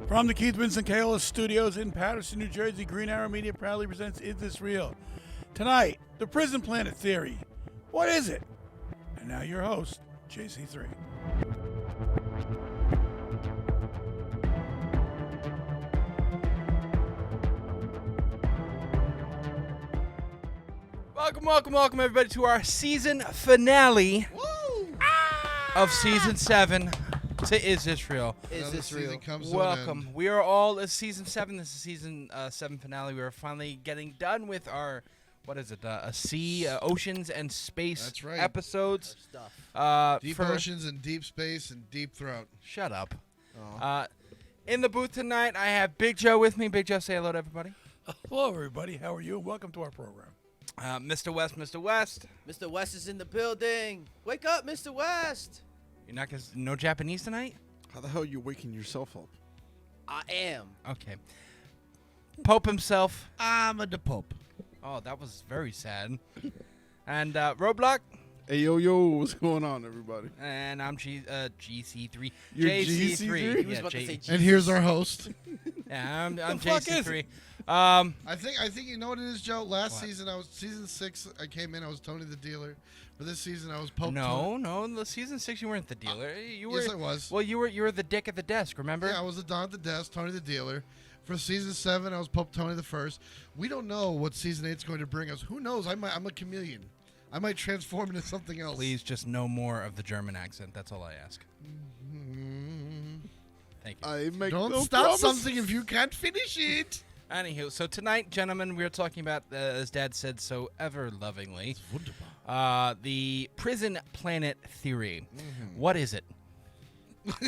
From the Keith Vincent Kaola Studios in Patterson, New Jersey, Green Arrow Media proudly presents Is This Real? Tonight, the Prison Planet Theory. What is it? And now your host, JC3. Welcome, everybody, to our season finale of season 7 to Is This Real? Is this real? Welcome. We are all at season 7. This is season 7 finale. We are finally getting done with our, oceans and space That's right. episodes. Deep oceans and deep space and deep throat. Shut up. Oh. In the booth tonight, I have Big Joe with me. Big Joe, say hello to everybody. Hello, everybody. How are you? Welcome to our program. Mr. West. Mr. West is in the building. Wake up, Mr. West. You're not gonna no Japanese tonight? How the hell are you waking yourself up? I am. Okay. Pope himself. I'm the Pope. Oh, that was very sad. And Roblox. Hey, yo, what's going on, everybody? And I'm GC3. You're JC3. He was about to say Jesus. And here's our host. Yeah, I'm fuck is JC3. I think you know what it is, Joe. Last season I was season 6. I came in. I was Tony the Dealer. For this season I was Pope. No. In the season 6 you weren't the dealer. You were. Yes, I was. Well, you were the dick at the desk. Remember? Yeah, I was the Don at the desk, Tony the Dealer. For season 7, I was Pope Tony the First. We don't know what season 8 is going to bring us. Who knows? I'm a chameleon. I might transform into something else. Please, just no more of the German accent. That's all I ask. Thank you. I make Don't no stop promises. something if you can't finish it. Anywho, so tonight, gentlemen, we are talking about, as Dad said so ever lovingly, the prison planet theory. Mm-hmm. What is it?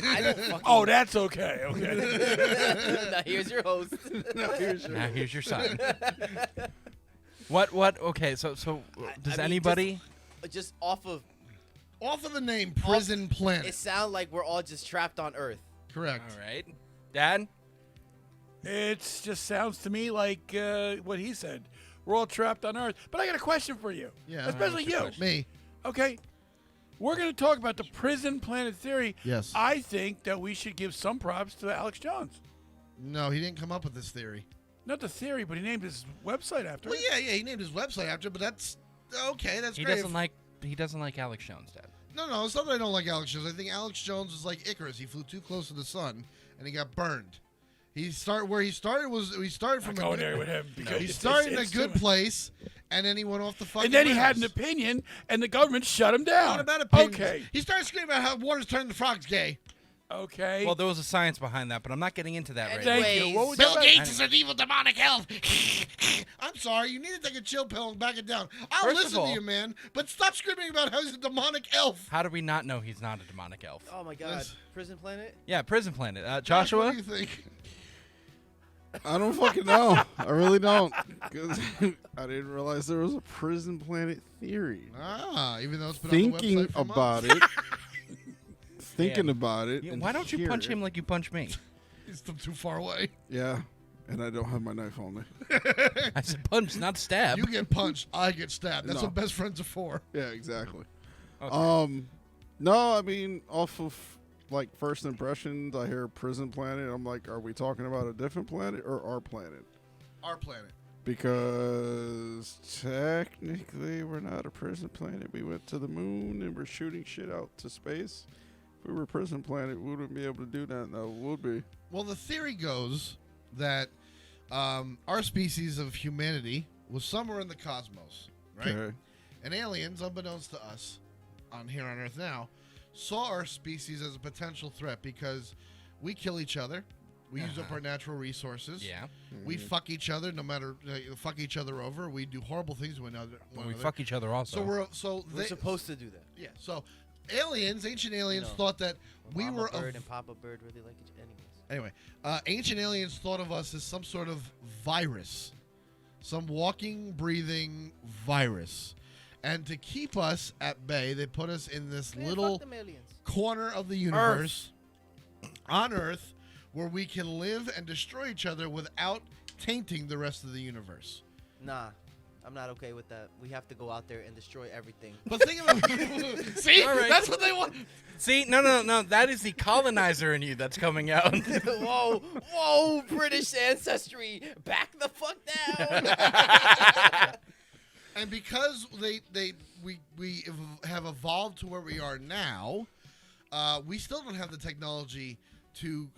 I don't fucking Oh, that's okay. Okay. Now here's your host. Now here's your son. What? Okay, so does anybody? Just off of Off of the name Prison Planet. it sounds like we're all just trapped on Earth. Correct. All right, Dad. It just sounds to me like what he said. We're all trapped on Earth. But I got a question for you. Yeah. Especially what's your you. question? Me. Okay. We're going to talk about the prison planet theory. Yes. I think that we should give some props to Alex Jones. No, he didn't come up with this theory. Not the theory, but he named his website after Well, it. yeah, he named his website after it, but that's okay. That's He great. doesn't like Alex Jones, Dad. No, it's not that I don't like Alex Jones. I think Alex Jones is like Icarus. He flew too close to the sun, and he got burned. He started from Not going there with him. Because he it's- started in a it's good too- place, and then he went off the fucking And then he had an rails. opinion, and the government shut him down. What about opinions? Okay. He started screaming about how water's turning the frogs gay. Okay. Well, there was a science behind that, but I'm not getting into that right now. Thank you. Anyways, What was Bill that? Gates is an evil demonic elf. I'm sorry, you need to take a chill pill and back it down. I'll First of listen to all- you, man, but stop screaming about how he's a demonic elf. How do we not know he's not a demonic elf? Oh my God. Yes. Prison Planet. Yeah, Prison Planet. What Joshua. do you think? I don't fucking know. I really don't. 'Cause I didn't realize there was a prison planet theory. Even though it's been on the Thinking website for about months. it. Thinking about it. and Why don't you hear punch it. him like you punch me? He's still too far away. Yeah. And I don't have my knife on me. I said punch, not stab. You get punched, I get stabbed. That's No. what best friends are for. Yeah, exactly. Okay. No, I mean, off of like first impressions, I hear prison planet. I'm like, are we talking about a different planet or our planet? Our planet. Because technically, we're not a prison planet. We went to the moon and we're shooting shit out to space. If we were a prison planet, we wouldn't be able to do that. No, we would be. Well, the theory goes that our species of humanity was somewhere in the cosmos, right? Okay. And aliens, unbeknownst to us, here on Earth now, saw our species as a potential threat because we kill each other. We use up our natural resources. Yeah. We fuck each other, no matter fuck each other over. We do horrible things to one another. Well, we fuck each other also. We're supposed to do that. Yeah. So aliens, ancient aliens, You know, thought that we Mama were Bird and Papa Bird really like each. Anyways. Anyway, ancient aliens thought of us as some sort of virus, some walking, breathing virus. And to keep us at bay, they put us in this Man, little fuck them aliens. corner of the universe on Earth where we can live and destroy each other without tainting the rest of the universe. Nah. I'm not okay with that. We have to go out there and destroy everything. But think about it. See, All right. that's what they want. See, no. That is the colonizer in you that's coming out. Whoa, British ancestry, back the fuck down. And because we have evolved to where we are now, we still don't have the technology to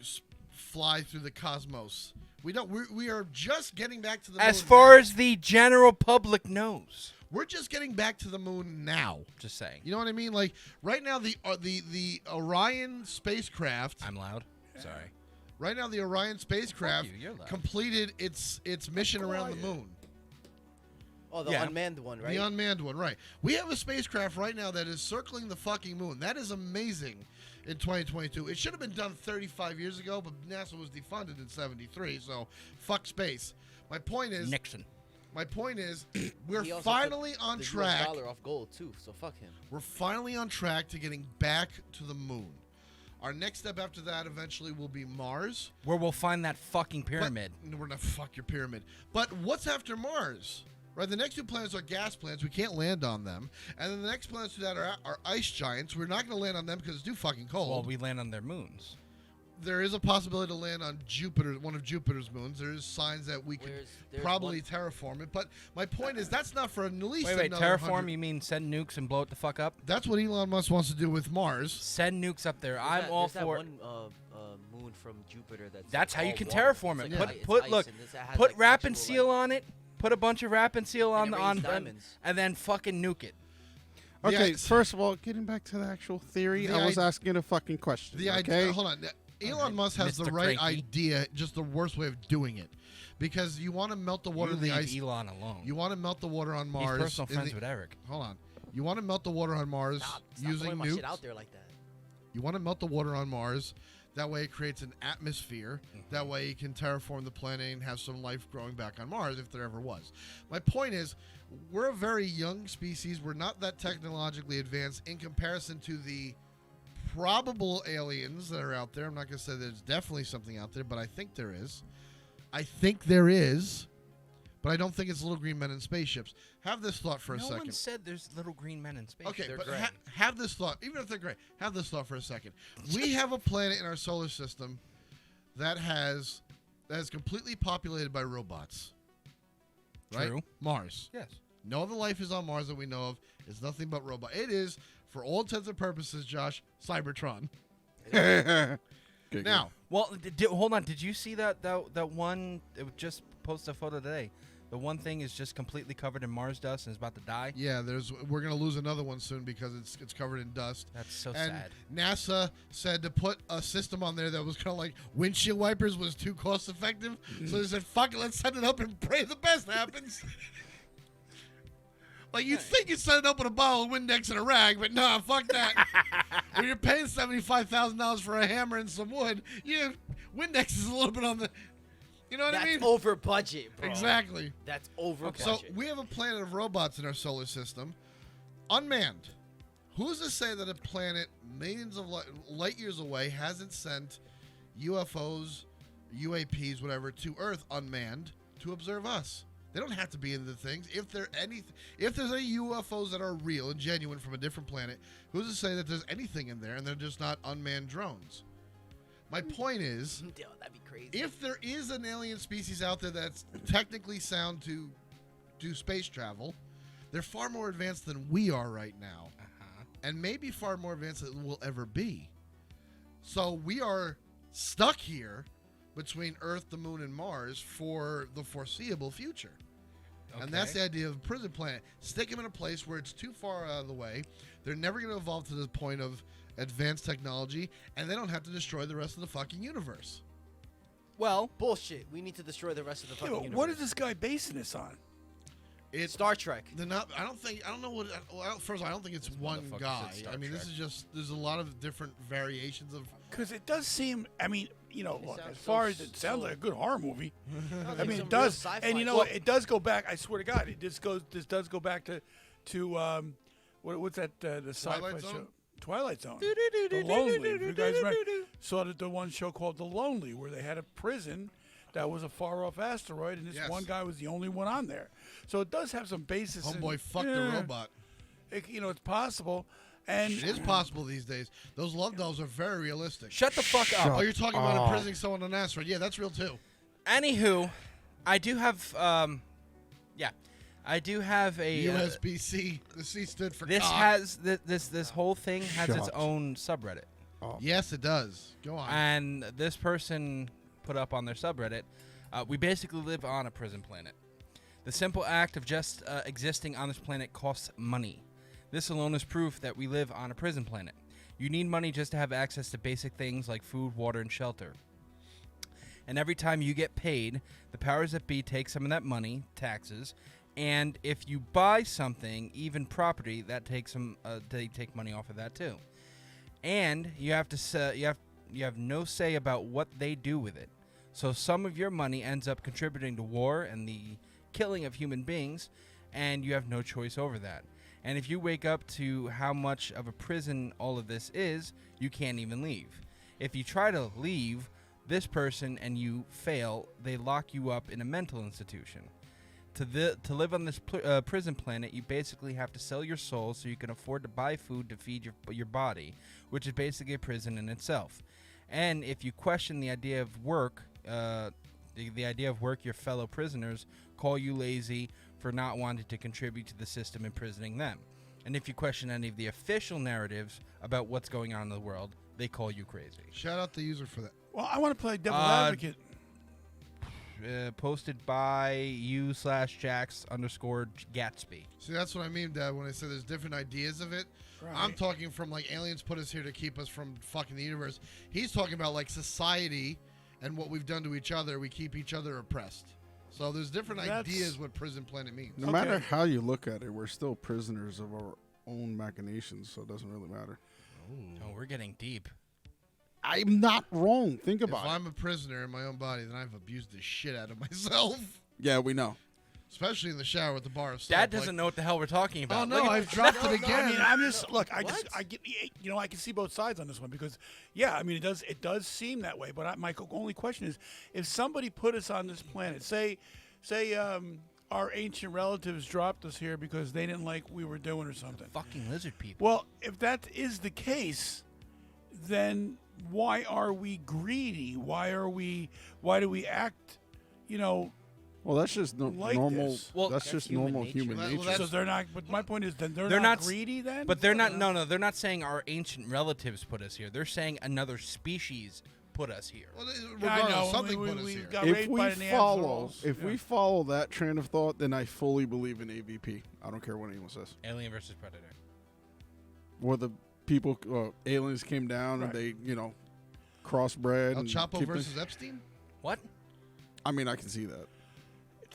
fly through the cosmos. We don't. We are just getting back to the moon. As far as the general public knows. We're just getting back to the moon now. Just saying. You know what I mean? Like right now, the Orion spacecraft. I'm loud. Sorry. Right now, the Orion spacecraft Fuck you, you're loud. completed its mission around the moon. Oh, the Yeah. unmanned one, right? The unmanned one, right. We have a spacecraft right now that is circling the fucking moon. That is amazing in 2022. It should have been done 35 years ago, but NASA was defunded in 73, so fuck space. My point is, Nixon. we're He also finally took on the US track. dollar off gold too, so fuck him. We're finally on track to getting back to the moon. Our next step after that eventually will be Mars. Where we'll find that fucking But- pyramid. No, we're not fuck your pyramid. But what's after Mars? Right, the next two planets are gas planets. We can't land on them. And then the next planets to that are ice giants. We're not going to land on them because it's too fucking cold. Well, we land on their moons. There is a possibility to land on Jupiter, one of Jupiter's moons. There is signs that we could There's probably terraform it. But my point is, that's not for at least Wait, another terraform? 100 You mean send nukes and blow it the fuck up? That's what Elon Musk wants to do with Mars. Send nukes up there. There's I'm that- all there's for. that one moon from Jupiter That's how you all can water. terraform It's it. like Put ice, look, and it has, put like, wrap and actual, seal like- on it. Put a bunch of wrap and seal And on it rains diamonds. and then fucking nuke it. Okay, The- first of all, getting back to the actual theory, The I was I- asking a fucking question. The okay? idea. Hold on. Elon right, Musk has the Mr. right Cranky. idea, just the worst way of doing it, because you want to melt the water You in the leave ice. Elon alone. You want to melt the water on He's Mars. personal in friends the- with Eric. Hold on. You want to melt the water on Mars Stop using throwing my nukes. shit out there like that. You want to melt the water on Mars. That way, it creates an atmosphere. That way, you can terraform the planet and have some life growing back on Mars if there ever was. My point is, we're a very young species. We're not that technologically advanced in comparison to the probable aliens that are out there. I'm not going to say there's definitely something out there, but I think there is. But I don't think it's little green men in spaceships. Have this thought for a No second. one said there's little green men in space. Okay, They're but gray. have this thought. Even if they're gray, have this thought for a second. We have a planet in our solar system that is completely populated by robots. Right? True. Mars. Yes. No other life is on Mars that we know of. It's nothing but robot. It is, for all intents and purposes, Josh, Cybertron. Good, Now, Well, hold on. Did you see that one? It was just posted a photo today. The one thing is just completely covered in Mars dust and is about to die. yeah, we're gonna lose another one soon because it's covered in dust. That's so And sad. NASA said to put a system on there that was kind of like windshield wipers was too cost effective. So they said, fuck it, let's set it up and pray the best happens. Like, you'd think you'd set it up with a bottle of Windex and a rag, but nah, fuck that. When you're paying $75,000 for a hammer and some wood, Windex is a little bit on the, you know what I That's mean? over budget, bro. Exactly. That's over Okay. So budget. we have a planet of robots in our solar system, unmanned. Who's to say that a planet millions of light years away hasn't sent UFOs, UAPs, whatever, to Earth unmanned to observe us? They don't have to be in the things. If there's any UFOs that are real and genuine from a different planet, who's to say that there's anything in there and they're just not unmanned drones? My point is, Yo, that'd be crazy. if there is an alien species out there that's technically sound to do space travel, they're far more advanced than we are right now, and maybe far more advanced than we'll ever be. So we are stuck here between Earth, the Moon, and Mars for the foreseeable future. And that's Okay. the idea of a prison planet. Stick them in a place where it's too far out of the way. They're never going to evolve to the point of advanced technology, and they don't have to destroy the rest of the fucking universe. Well, Bullshit. We need to destroy the rest of the Yeah, fucking but universe. what is this guy basing this on? It's Star Trek. they're not. I don't know what. Well, first of all, I don't think it's This one motherfucker guy. said Star I mean, this Trek. is just. There's a lot of different variations of. Because it does seem, I mean, look, sounds as far so- as it sounds so- like a good horror movie. Sounds I like mean, some it real does, sci-fi and shit. it does go back. I swear to God, this does go back to what's that? The sci-fi Twilight show, Zone? Twilight Zone. The Lonely. If you guys remember, saw the one show called The Lonely, where they had a prison that was a far-off asteroid, and this Yes. one guy was the only one on there. So it does have some basis. Homeboy fucked the robot. It's possible. And It is possible these days. Those love dolls are very realistic. Shut the fuck up. Oh, you're talking about imprisoning someone on an asteroid. Yeah, that's real too. Anywho, I do have I do have a USB-C. The C stood for this cock. has this whole thing has its Shut. own subreddit. Yes, it does. Go on. And this person put up on their subreddit, we basically live on a prison planet. The simple act of just existing on this planet costs money. This alone is proof that we live on a prison planet. You need money just to have access to basic things like food, water, and shelter. And every time you get paid, the powers that be take some of that money, taxes, and if you buy something, even property, that takes some. They take money off of that too. And you have to you have no say about what they do with it. So some of your money ends up contributing to war and the killing of human beings, and you have no choice over that. And if you wake up to how much of a prison all of this is, you can't even leave. If you try to leave this person and you fail, they lock you up in a mental institution. To live on this prison planet, you basically have to sell your soul so you can afford to buy food to feed your body, which is basically a prison in itself. And if you question the idea of work, your fellow prisoners call you lazy for not wanting to contribute to the system imprisoning them. And if you question any of the official narratives about what's going on in the world, they call you crazy. Shout out the user for that. well, I want to play devil advocate. Posted by you/Jax_Gatsby. See, that's what I mean, Dad, when I say there's different ideas of it. Right. I'm talking from, like, aliens put us here to keep us from fucking the universe. He's talking about, like, society and what we've done to each other. We keep each other oppressed. So there's different ideas what prison planet means. No matter how you look at it, we're still prisoners of our own machinations, so it doesn't really matter. Oh, we're getting deep. I'm not wrong. Think If about it. I'm a prisoner in my own body, then I've abused the shit out of myself. Yeah, we know. Especially in the shower at the bar of soap. Dad doesn't know what the hell we're talking about. Oh, no, Look at- I've dropped it I again. mean, I'm just look. I get, I can see both sides on this one because, yeah, I mean, it does seem that way. But my only question is, if somebody put us on this planet, say, our ancient relatives dropped us here because they didn't like what we were doing or something. fucking lizard people. Well, if that is the case, then why are we greedy? Why do we act, Well, that's just like normal. this. Well, that's that's just human normal nature. human Well, nature. that's- so they're not. But my point is, then they're They're not not greedy then. But they're not. No, they're not saying our ancient relatives put us here. They're saying another species put us here. Well, Yeah, I regardless, know. something we put us we here. got if raped we by the follow, Neanderthals. if Yeah. we follow that train of thought, then I fully believe in AVP. I don't care what anyone says. Alien versus Predator. Where the people, aliens came down Right. and they, crossbred. El and Chapo keep versus it- Epstein? What? I mean, I can see that.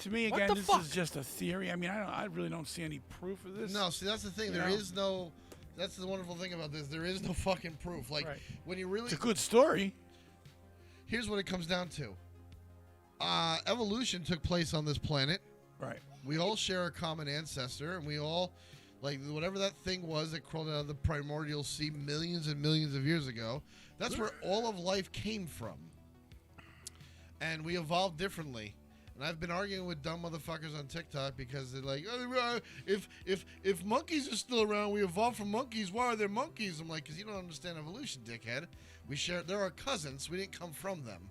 To me, What again, the this fuck? is just a theory. I mean, I really don't see any proof of this. No, see, that's the thing. You There know? is no... That's the wonderful thing about this. There is no fucking proof. Like, Right. when you really... It's a good story. Here's what it comes down to. Evolution took place on this planet. Right. We all share a common ancestor, and we all, like, whatever that thing was that crawled out of the primordial sea millions and millions of years ago, that's where all of life came from. And we evolved differently. And I've been arguing with dumb motherfuckers on TikTok because they're like, oh, if monkeys are still around, we evolved from monkeys. Why are there monkeys? I'm like, because you don't understand evolution, dickhead. They're our cousins. We didn't come from them.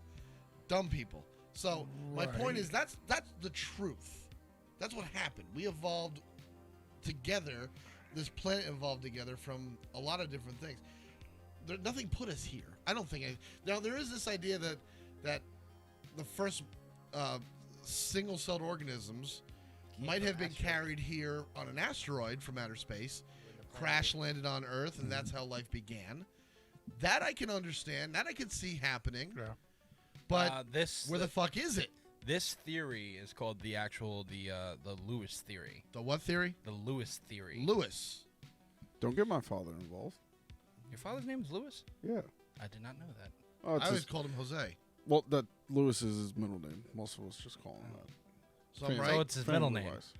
Dumb people. So my point is that's the truth. That's what happened. We evolved together. This planet evolved together from a lot of different things. Nothing put us here. I don't think. Now there is this idea that the first single-celled organisms might have been carried here on an asteroid from outer space, crash landed on Earth, and that's how life began. That I can understand. That I can see happening. Yeah. But where the fuck is it? This theory is called the Lewis theory. The what theory? The Lewis theory. Lewis. Don't get my father involved. Your father's name is Lewis? Yeah. I did not know that. Oh, I it's always his, called him Jose. well, that Lewis is his middle name. Most of us just call him that. So I'm Family- right. So it's his middle name. family-wise.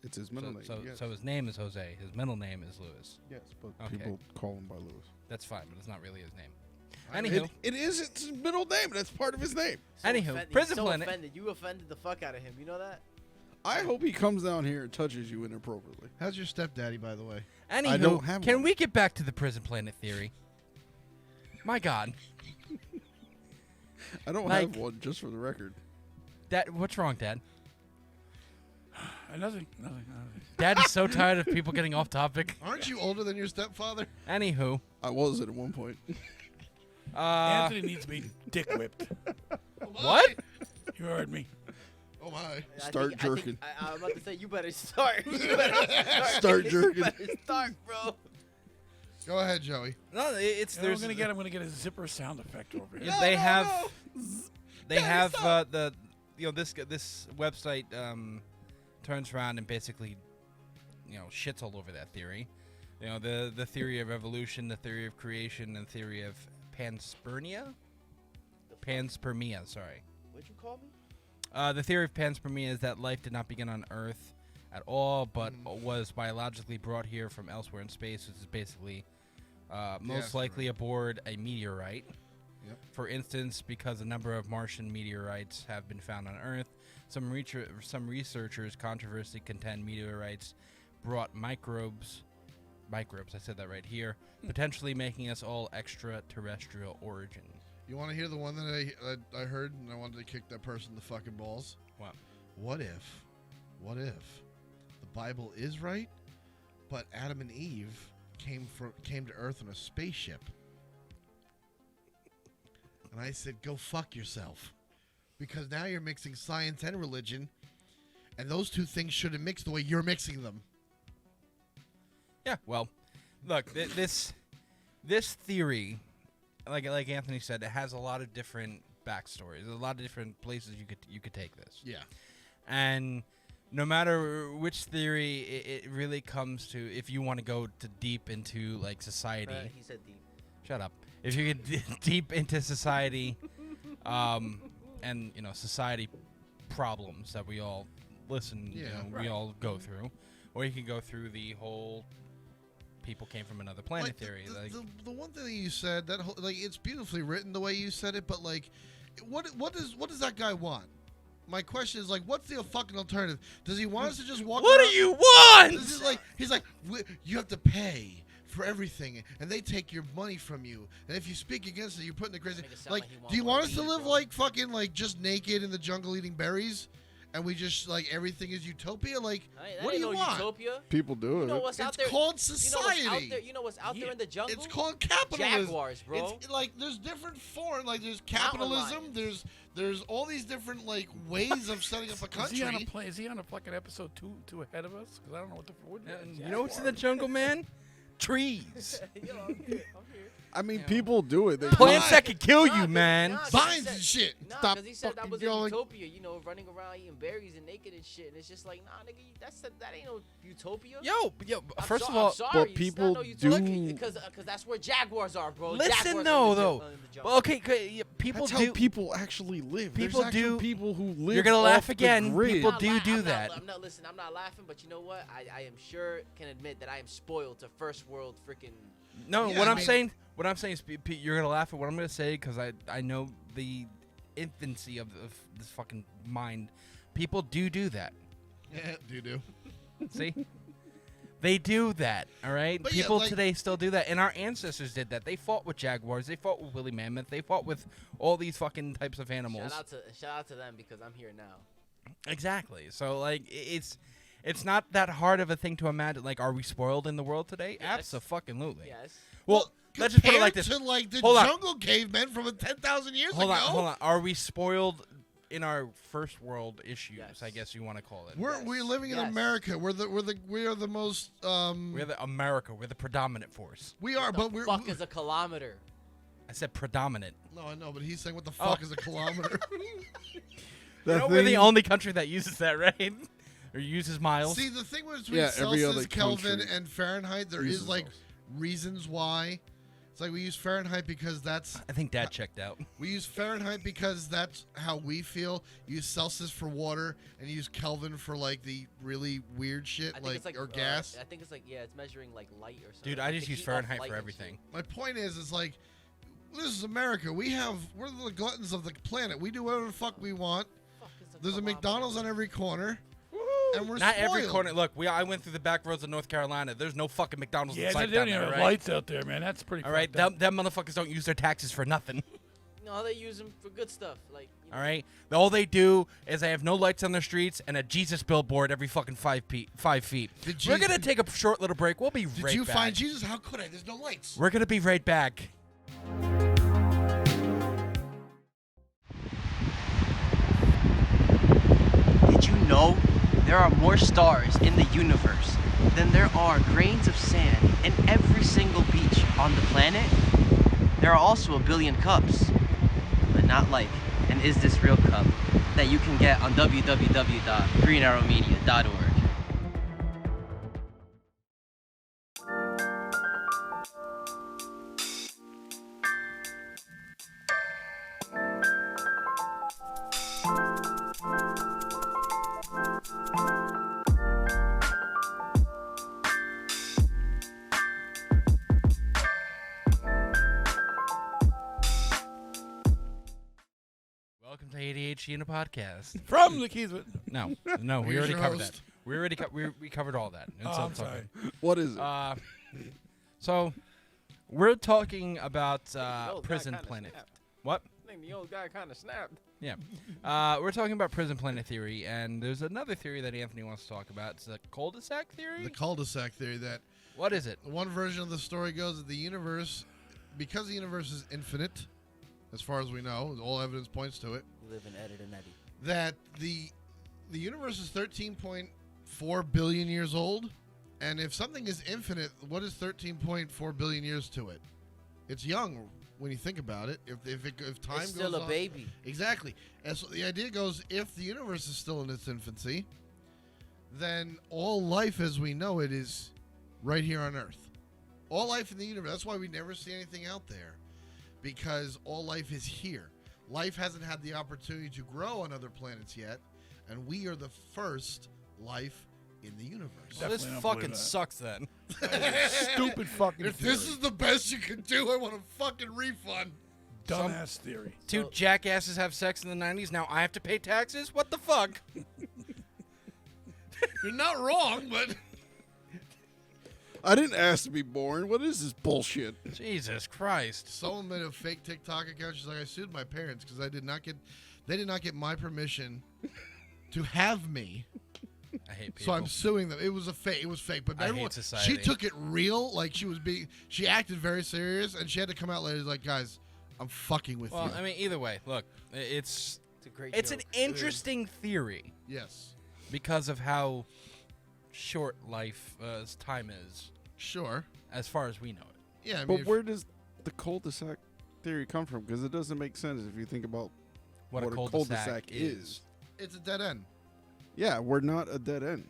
It's his middle name. So, yes. so his name is Jose. His middle name is Lewis. yes, but Okay. people call him by Lewis. That's fine, but it's not really his name. Anywho, It is its middle name. That's part of his name. Anywho, Prison so Planet. offended. You offended the fuck out of him. You know that? I hope he comes down here and touches you inappropriately. How's your stepdaddy, by the way? Anywho, don't have can one. we get back to the Prison Planet theory? My God, I don't Like- have one, just for the record. what's wrong, Dad? Nothing. Dad is so tired of people getting off topic. Aren't you older than your stepfather? Anywho, I was at one point. Anthony needs to be dick whipped. what? You heard me. Oh my! Start jerking. I'm about to say you better start. You better start. Start jerking. You better start, bro. Go ahead, Joey. No, it's You know, there's. I'm gonna get a zipper sound effect over here. They have the this website turns around and basically shits all over that theory. The theory of evolution, the theory of creation, and theory of panspermia. Panspermia, sorry. What'd you call me? The theory of panspermia is that life did not begin on Earth at all, but was biologically brought here from elsewhere in space, which is basically most likely aboard a meteorite. Yep. For instance, because a number of Martian meteorites have been found on Earth, some researchers controversially contend meteorites brought microbes, I said that right here, potentially making us all extraterrestrial origin. You want to hear the one that I heard, and I wanted to kick that person in the fucking balls? What? What if the Bible is right, but Adam and Eve came to Earth on a spaceship? And I said, go fuck yourself, because now you're mixing science and religion, and those two things shouldn't mix the way you're mixing them. Yeah, well, look, this theory, like Anthony said, it has a lot of different backstories, a lot of different places you could take this. Yeah. And no matter which theory, it really comes to, if you want to go deep into like society. He said deep. Shut up. If you get deep into society, and society problems that we all we all go through, or you can go through the whole people came from another planet Like, theory. the one thing that you said, that whole, it's beautifully written the way you said it, but what does that guy want? My question is what's the fucking alternative? Does he want us to just walk? What around? do you want? This is he's like, you have to pay for everything, and they take your money from you. And if you speak against it, you're putting the crazy. Make it sound like he Do you want us to weed, live bro. fucking just naked in the jungle eating berries, and we just everything is utopia? What do you want? Utopia. People do You it. know what's out It's there? called society. You know what's out there in the jungle? It's called capitalism. Jaguars, bro. It's there's different forms. There's capitalism. lions. There's all these different ways of setting up a country. Is he on a fucking episode two ahead of us? Because I don't know what the what. You know what's in the jungle, man? Trees. Yo, I'm here. I mean, people do it. They Plants that could kill you, man. Vines and shit. Nah, Stop because he said that fucking was yelling. a utopia, running around eating berries and naked and shit. And it's just like, nah, nigga, that ain't no utopia. Yo, I'm first so- of all, I'm sorry, but it's people not no utopia, do- because that's where jaguars are, bro. listen Jaguars though, are in the though. in the jungle. Well, okay, people That's do. how people actually live. People There's actual do- people who live. You're gonna laugh off the again. grid. People I'm do not do that. I'm not laughing, but you know what? I am sure can admit that I am spoiled to first world freaking. No, Yeah, what I I'm mean- saying, is, Pete, you're gonna laugh at what I'm gonna say because I know the infancy of this fucking mind. People do that. Yeah, do. See, they do that. All right, But yeah, people today still do that, and our ancestors did that. They fought with jaguars. They fought with woolly mammoth. They fought with all these fucking types of animals. Shout out to them because I'm here now. Exactly. So it's not that hard of a thing to imagine. Are we spoiled in the world today? Yes. Absolutely. Yes. Well, let's just put it like this. Compared to the Hold on. jungle cavemen from 10,000 years Hold ago. on. Are we spoiled in our first world issues? Yes. I guess you want to call it. We're living in Yes. America. We are the most We're the America. We're the predominant force. we are, but we're Fuck is a kilometer. I said predominant. no, I know, but he's saying what the fuck is a kilometer? We're the only country that uses that, right? Or uses miles. See, the thing between Yeah, every other Celsius, Kelvin, country and Fahrenheit, there uses is those. reasons why. It's we use Fahrenheit because that's I think Dad checked out. we use Fahrenheit because that's how we feel. You use Celsius for water, and you use Kelvin for the really weird shit, I think it's or gas. I think it's it's measuring light or something. Dude, I Like just the use heat off Fahrenheit light for and everything. My point is This is America. We're the gluttons of the planet. We do whatever the fuck we want. There's a McDonald's on every corner. And we're Not spoiled. every corner. Look, I went through the back roads of North Carolina. There's no fucking McDonald's Yeah, in sight they down don't even there, have right? lights out there, man. That's pretty. All right, fucked up. them motherfuckers don't use their taxes for nothing. No, they use them for good stuff. Like, you know, All right, all they do is they have no lights on their streets and a Jesus billboard every fucking 5 feet. We're gonna take a short little break. We'll be right back. Did you find Jesus? How could I? There's no lights. We're gonna be right back. Did you know there are more stars in the universe than there are grains of sand in every single beach on the planet? There are also a billion cups, but not like an Is This Real cup that you can get on www.greenarrowmedia.org. Welcome to ADHD in a podcast. From the Keys with. No, we Here's already your covered host. that. We covered all that. It's Oh, I'm okay. sorry. What is it? So we're talking about the old guy Prison kinda Planet. snapped. What? I think the old guy kind of snapped. Yeah. We're talking about Prison Planet theory, and there's another theory that Anthony wants to talk about. It's the cul-de-sac theory. The cul-de-sac theory that What is it? one version of the story goes that the universe, because the universe is infinite, as far as we know, all evidence points to it, We live in Ed and Eddie. that the universe is 13.4 billion years old, and if something is infinite, what is 13.4 billion years to it? It's young when you think about it. If time It's goes still a on- baby. Exactly. And so the idea goes, if the universe is still in its infancy, then all life as we know it is right here on Earth. All life in the universe. That's why we never see anything out there, because all life is here. Life hasn't had the opportunity to grow on other planets yet, and we are the first life in the universe. Well, this Definitely don't fucking believe that. sucks then. Stupid fucking If theory. this is the best you can do, I want a fucking refund. Dumbass theory. Two jackasses have sex in the 90s. Now I have to pay taxes? What the fuck? You're not wrong, but I didn't ask to be born. What is this bullshit? Jesus Christ. someone made a fake TikTok account. She's like, I sued my parents because they did not get my permission to have me. I hate people. So I'm suing them. It was a fake. It was fake. But I hate everyone, society. she took it real. Like she acted very serious, and she had to come out later like, guys, I'm fucking with Well, you. I mean, either way, look, it's It's a great it's joke. an interesting theory Yes, because of how short life time is, sure. as far as we know it. Yeah, I mean, But if- where does the cul-de-sac theory come from? Because it doesn't make sense if you think about What, a cul-de-sac is. it's a dead end. Yeah, we're not a dead end.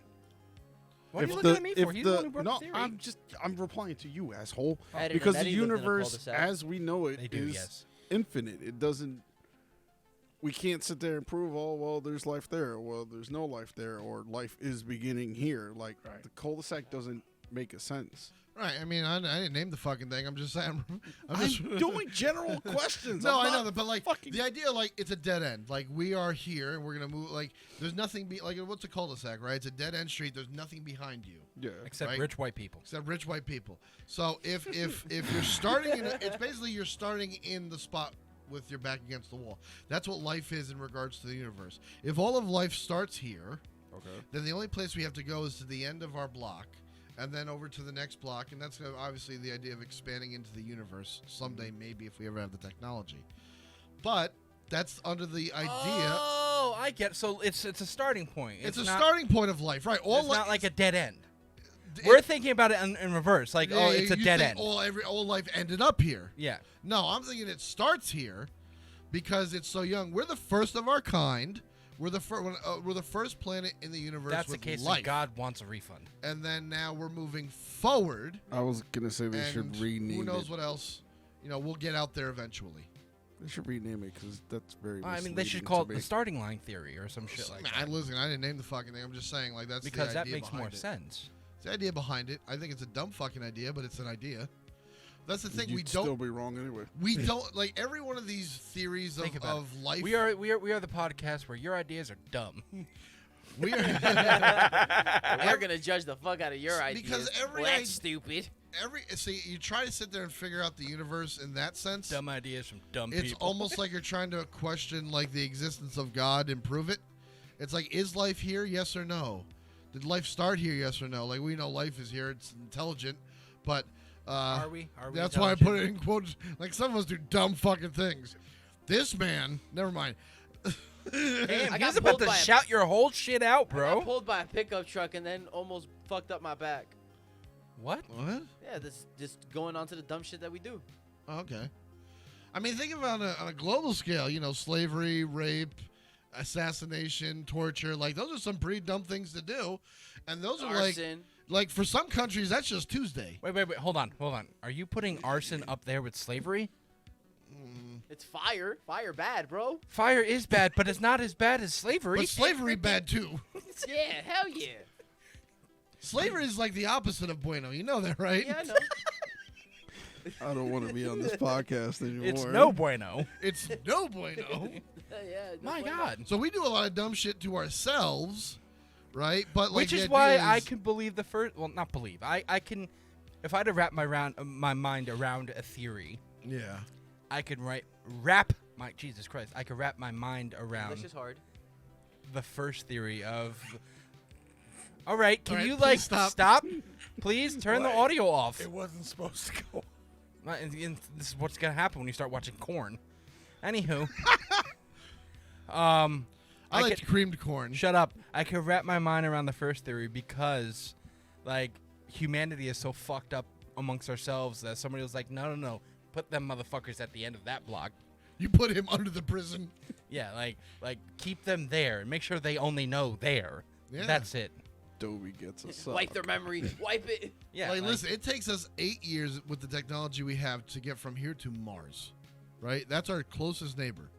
What are If you looking the- at me if for? He's the the- one who brought no, the theory. I'm replying to you, asshole. Ed and Because the Eddie lived in a universe, cul-de-sac. as we know it, They do, is yes. infinite. It doesn't. We can't sit there and prove, oh well, there's life there, well, there's no life there, or life is beginning here. Like Right. the cul-de-sac doesn't make a sense. Right. I mean, I didn't name the fucking thing. I'm just saying. I'm doing general questions. No, I'm I know not that, but like fucking- the idea, like it's a dead end. Like we are here and we're gonna move. Like there's nothing. Like what's a cul-de-sac, right? It's a dead end street. There's nothing behind you Yeah. Except right? rich white people. except rich white people. So if you're starting, it's basically you're starting in the spot with your back against the wall. That's what life is in regards to the universe. If all of life starts here, Okay. then the only place we have to go is to the end of our block. And then over to the next block, and that's obviously the idea of expanding into the universe someday, maybe if we ever have the technology. But that's under the idea. Oh, I get. So it's a starting point. It's a not, starting point of life, right? It's not like a dead end. it- We're thinking about it in reverse. Like, yeah, oh, it's a you dead think end. All life ended up here. Yeah. No, I'm thinking it starts here because it's so young. We're the first of our kind. We're the first planet in the universe That's the with case life. that God wants a refund. And then now we're moving forward. I was gonna say they and should rename who knows it. what else? We'll get out there eventually. They should rename it because that's very. I mean, they should misleading call it to the me. starting line theory or some shit like that. Listen, I didn't name the fucking thing. I'm just saying, like, that's Because the that idea makes more behind it. sense. It's the idea behind it. I think it's a dumb fucking idea, but it's an idea. That's the thing. You'd We still don't. be wrong anyway. We don't like every one of these theories Think about of life. We are the podcast where your ideas are dumb. We are We're gonna judge the fuck out of your ideas. because every Well, that's stupid. see, you try to sit there and figure out the universe in that sense. Dumb ideas from dumb It's people. almost like you're trying to question like the existence of God and prove it. It's like, is life here? Yes or no? Did life start here? Yes or no? Like, we know life is here. It's intelligent, but Are we? that's why I put it in quotes. Like, some of us do dumb fucking things. This man, never mind. Damn, I he's got about pulled to by a- shout your whole shit out, I bro. got pulled by a pickup truck and then almost fucked up my back. What? What? Yeah, this just going on to the dumb shit that we do. Oh, okay. I mean, think about it on a global scale. You know, slavery, rape, assassination, torture. Like, those are some pretty dumb things to do, and those are Arson. like for some countries that's just Tuesday. Wait, hold on. Are you putting arson up there with slavery? It's fire. Fire bad, bro. Fire is bad, but it's not as bad as slavery. But slavery bad too. Yeah, hell yeah. Slavery is like the opposite of bueno. You know that, right? Yeah, I know. I don't want to be on this podcast anymore. It's no bueno. It's no bueno. Yeah, just My like God. So we do a lot of dumb shit to ourselves, right? But like Which the is idea why I can believe the first. Well, not believe. I can, if I had to wrap my mind around a theory, Yeah. I could wrap my Jesus Christ. I could wrap my mind that. around That's just hard. the first theory of. All right, can All right, you please like stop. Please turn the What? audio off. It wasn't supposed to go. And this is what's gonna happen when you start watching corn. Anywho, I I like could- creamed corn. shut up. I could wrap my mind around the first theory because, like, humanity is so fucked up amongst ourselves that somebody was like, no, put them motherfuckers at the end of that block. You put him under the prison. Yeah, like keep them there and make sure they only know there. Yeah. That's it. Dobie gets us up. Wipe their memory. Wipe it. Yeah. like, listen, it takes us 8 years with the technology we have to get from here to Mars, right? That's our closest neighbor.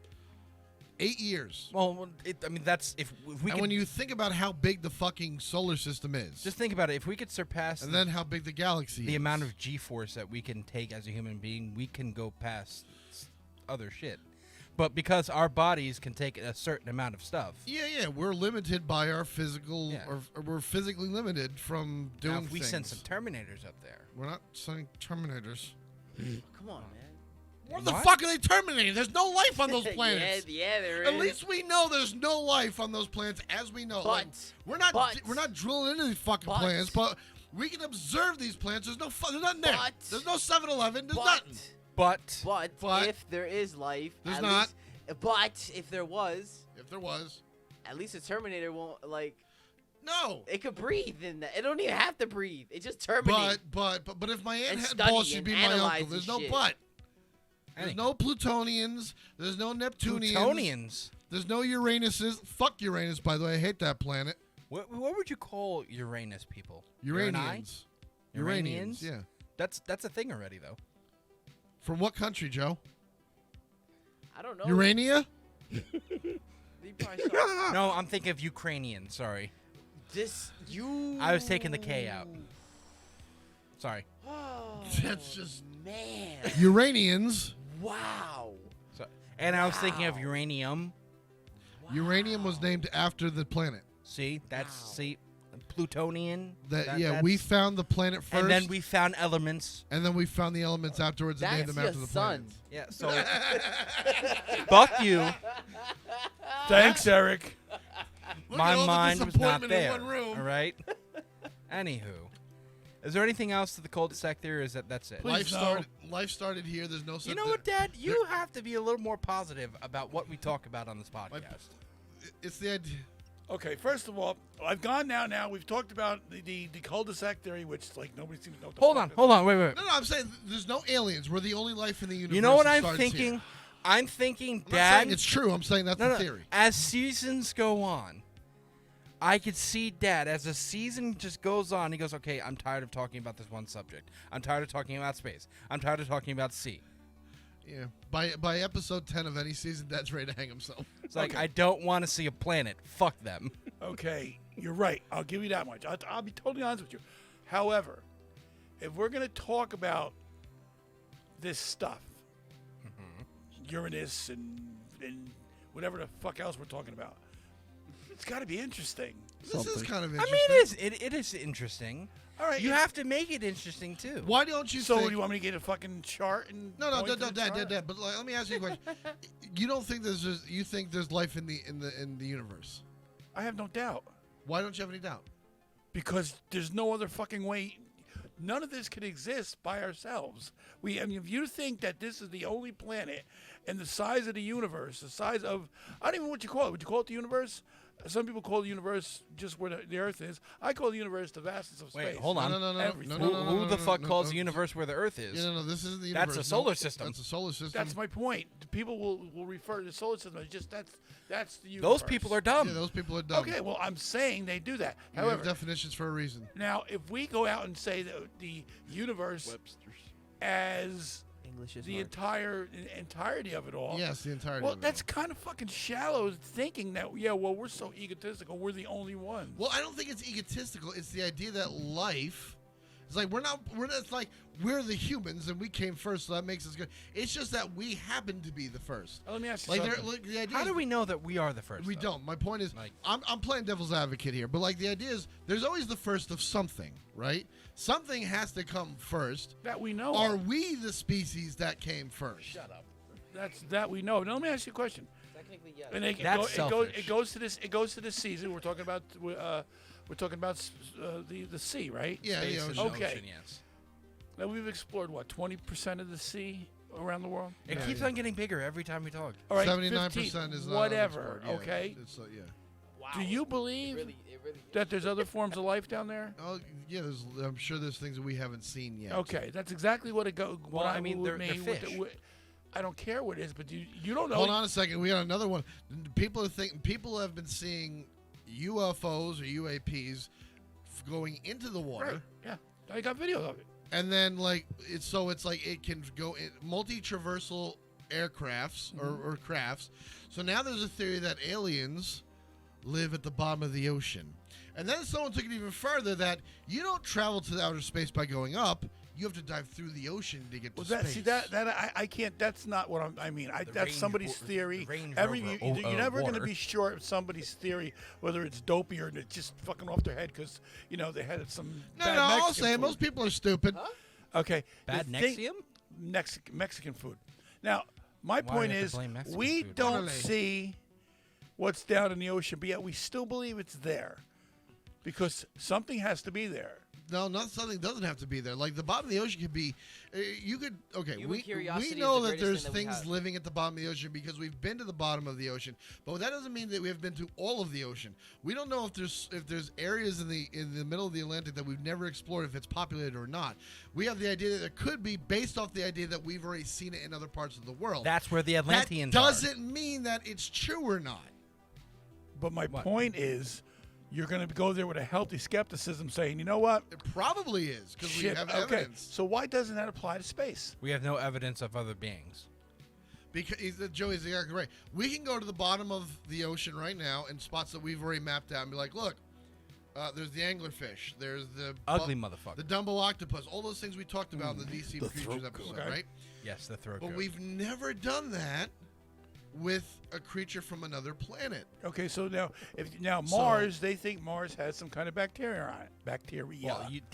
8 years. Well, I mean, that's if we And could when you think about how big the fucking solar system is, just think about it. If we could surpass and then how big the galaxy the is. amount of G-force that we can take as a human being, we can go past other shit. But because our bodies can take a certain amount of stuff, Yeah, we're limited by our physical, Yeah. or we're physically limited from doing now if we things. send some Terminators up there, We're not sending Terminators. Come on, man. What the What? fuck are they terminating? There's no life on those planets. yeah, there is. At least we know there's no life on those planets, as we know. Like, But- we're not drilling into these fucking but- planets, but we can observe these planets. There's there's nothing there. But- There's no 7-Eleven. There's but, nothing. but if there is life, There's at not. least- but if there was, If there was, at least a Terminator won't like. no. It could breathe in that. It don't even have to breathe. It just terminates. But if my aunt And had study balls, she'd and be my analyze uncle. There's this no shit. but. There's Any- no Plutonians. There's no Neptunians. Plutonians. There's no Uranuses. Fuck Uranus, by the way. I hate that planet. What would you call Uranus people? Uranians. Uranians? Yeah. That's a thing already, though. From what country, Joe? I don't know. Urania? You probably saw No, I'm thinking of Ukrainian. Sorry, this. You. I was taking the K out. Sorry. Oh, That's just- man. Uranians. Wow. And I was thinking of Wow. uranium. Uranium was named after the planet. See, that's Wow. see, Plutonian. We that's- found the planet first, and then we found elements. we found the elements afterwards and That's named them your after the son. planet. Yeah. So, fuck you. Thanks, Eric. Look My at all the mind was not disappointment in there. one room. All right. Anywho, is there anything else to the cul-de-sac theory? Or is that's it? Please. Life started here. There's no such You know what, Dad? You have to be a little more positive about what we talk about on this podcast. It's the idea. Okay, first of all, I've gone now. We've talked about the cul-de-sac theory, which like nobody seems to know. What the Hold fuck on, is. hold on, wait. No, I'm saying there's no aliens. We're the only life in the universe. You know what that I'm starts thinking? here. I'm thinking, I'm not Dad. saying it's true. I'm saying that's no, the no. theory. As seasons go on, I could see Dad as the season just goes on. He goes, "Okay, I'm tired of talking about this one subject. I'm tired of talking about space. I'm tired of talking about sea." Yeah. By episode 10 of any season, Dad's ready to hang himself. It's like Okay. I don't want to see a planet. Fuck them. Okay, you're right. I'll give you that much. I'll be totally honest with you. However, if we're going to talk about this stuff, Uranus and whatever the fuck else we're talking about. It's got to be interesting. This is kind of I interesting. mean, it is interesting. All right, You have to make it interesting too. Why don't you So think... you want me to get a fucking chart and No, point to the chart? Dad. But like, let me ask you a question. You don't think you think there's life in the universe? I have no doubt. Why don't you have any doubt? Because there's no other fucking way. None of this could exist by ourselves. I mean, if you think that this is the only planet and the size of the universe, the size of, I don't even know what you call it. Would you call it the universe? Some people call the universe just where the Earth is. I call the universe the vastness of space. Wait, hold on. No. Everything. Who the fuck calls the universe where the Earth is? Yeah, no, this isn't the That's universe. a solar No, system. That's a solar system. That's my point. People will refer to the solar system as just that's the universe. Those people are dumb. Yeah, those people are dumb. Okay, well, I'm saying they do that. We have However, definitions for a reason. now if we go out and say that the universe as English is the hard. entirety of it all. Yes, the entirety. Well, of it. that's kind of fucking shallow thinking that, we're so egotistical. We're the only ones. Well, I don't think it's egotistical. It's the idea that life. It's like we're not. It's like we're the humans and we came first, so that makes us good. It's just that we happen to be the first. Let me ask you Like, something. the idea How is- do we know that we are the first? We though? don't. My point is, Like- I'm playing devil's advocate here, but like the idea is, there's always the first of something, right? Something has to come first. That we know. Are of. we the species that came first? Shut up. That's that we know. Now let me ask you a question. Technically, yes. And That's selfish. it goes to this. It goes to this season. We're talking about. We're talking about the sea, right? Yeah, Space yeah. and sure. Okay. ocean, yes. Now we've explored what 20% of the sea around the world. It Yeah, keeps yeah. on getting bigger every time we talk. All right, 79% is not whatever. unexplored. Yeah, Okay. It's, yeah. Wow. Do you believe It really that there's other forms of life down there? Oh, yeah. I'm sure there's things that we haven't seen yet. Okay, that's exactly what it go. Well, What I mean, would they're mean with fish. I don't care what it is, but you don't know. Hold on a second. We got another one. People have been seeing UFOs or UAPs going into the water. Right? Yeah, I got video of it. And then, like, it's like it can go in multi-traversal aircrafts or crafts. So now there's a theory that aliens live at the bottom of the ocean. And then someone took it even further that you don't travel to the outer space by going up. You have to dive through the ocean to get to space. I can't. That's not what I mean. The That's Range somebody's Ro- theory. Range Every Rover you're never going to water. be sure of somebody's theory whether it's dopey or it's just fucking off their head because they had some. No, bad I'll Mexican say food. most people are stupid. Okay. Bad the thing- Nexium? Mexican food. Now, my Why point do you have is, to blame Mexican we food? don't Totally. see what's down in the ocean, but yet we still believe it's there because something has to be there. No, not something doesn't have to be there. Like the bottom of the ocean could be. You could. Okay, Human we curiosity know is the that greatest there's thing that we things have. living at the bottom of the ocean because we've been to the bottom of the ocean, but that doesn't mean that we have been to all of the ocean. We don't know if there's areas in the middle of the Atlantic that we've never explored, if it's populated or not. We have the idea that there could be, based off the idea that we've already seen it in other parts of the world. That's where the Atlanteans that doesn't mean that it's true or not. But my What? point is, you're going to go there with a healthy skepticism, saying, you know what? It probably is because we Shit, have okay. evidence. So why doesn't that apply to space? are. We have no evidence of other beings. Because Joey's exactly right. We can go to the bottom of the ocean right now in spots that we've already mapped out and be like, look, there's the anglerfish, there's the Ugly motherfucker. the Dumbo octopus, all those things we talked about in the DC The Creatures throat episode, goat. right? Yes, the throat But goat. we've never done that with a creature from another planet. Okay, so now So- Mars, they think Mars has some kind of bacteria on it. Bacteria. Well, it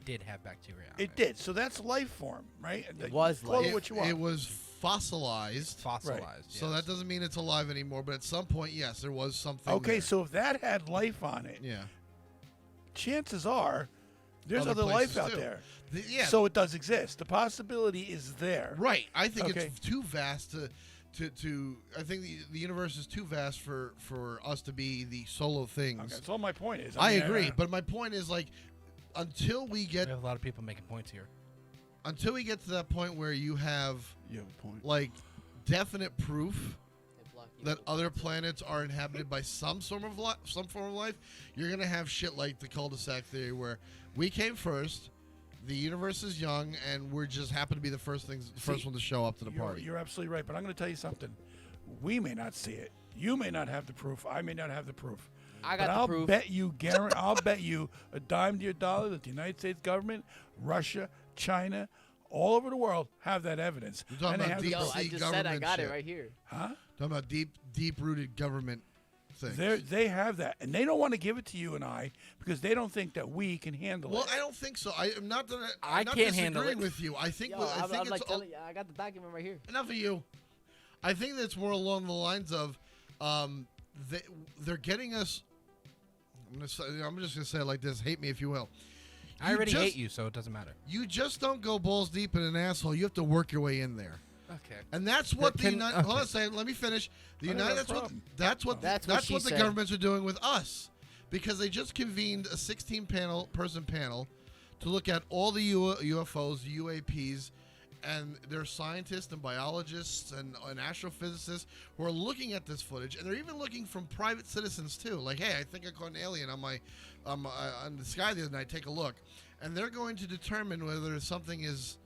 did have bacteria on It did. So that's life form, right? It was Call it life. what you want. It was fossilized, Fossilized. so that doesn't mean it's alive anymore. But at some point, yes, there was something. Okay, there. so if that had life on it, yeah, chances are there's Other other life places out too. there. Yeah. So it does exist. The possibility is there. Right. I think Okay. it's too vast to I think the universe is too vast for us to be the solo things. Okay, that's all my point is. I mean, agree, but my point is like until we We get have a lot of people making points here. to that point where you have You have a point. like definite proof They block you that from- other planets are inhabited by some form of life, you're gonna have shit like the cul-de-sac theory where we came first, the universe is young, and we're just happen to be the first one to show up to the party. You're absolutely right, but I'm going to tell you something. We may not see it. You may not have the proof. I may not have the proof. I But got the I'll proof. bet you, I'll bet you a dime to your dollar that the United States government, Russia, China, all over the world have that evidence. You're talking And they about have deep the- Yo, I sea just said I government got shit. it right here. huh? Talking about deep-rooted government things. They have that, and they don't want to give it to you and I because they don't think that we can handle Well, it. I don't think so. I'm not that I I'm not can't handle disagreeing it. with you. I think Yo, I I'm think like it's telling you, I got the document right here. enough of you. I think that's more along the lines of they're getting us. I'm just gonna say it like this. Hate me if you will. I already just- hate you, so it doesn't matter. You just don't go balls deep in an asshole. You have to work your way in there. Okay. And that's what the Can- United. okay. Hold on a second. Let me finish. The I don't United. have a problem. That's what That's what she the said. governments are doing with us, because they just convened a 16-person panel to look at all the UFOs, UAPs, and there are scientists and biologists and astrophysicists who are looking at this footage, and they're even looking from private citizens too. Like, hey, I think I caught an alien on the sky the other night. Take a look, and they're going to determine whether something is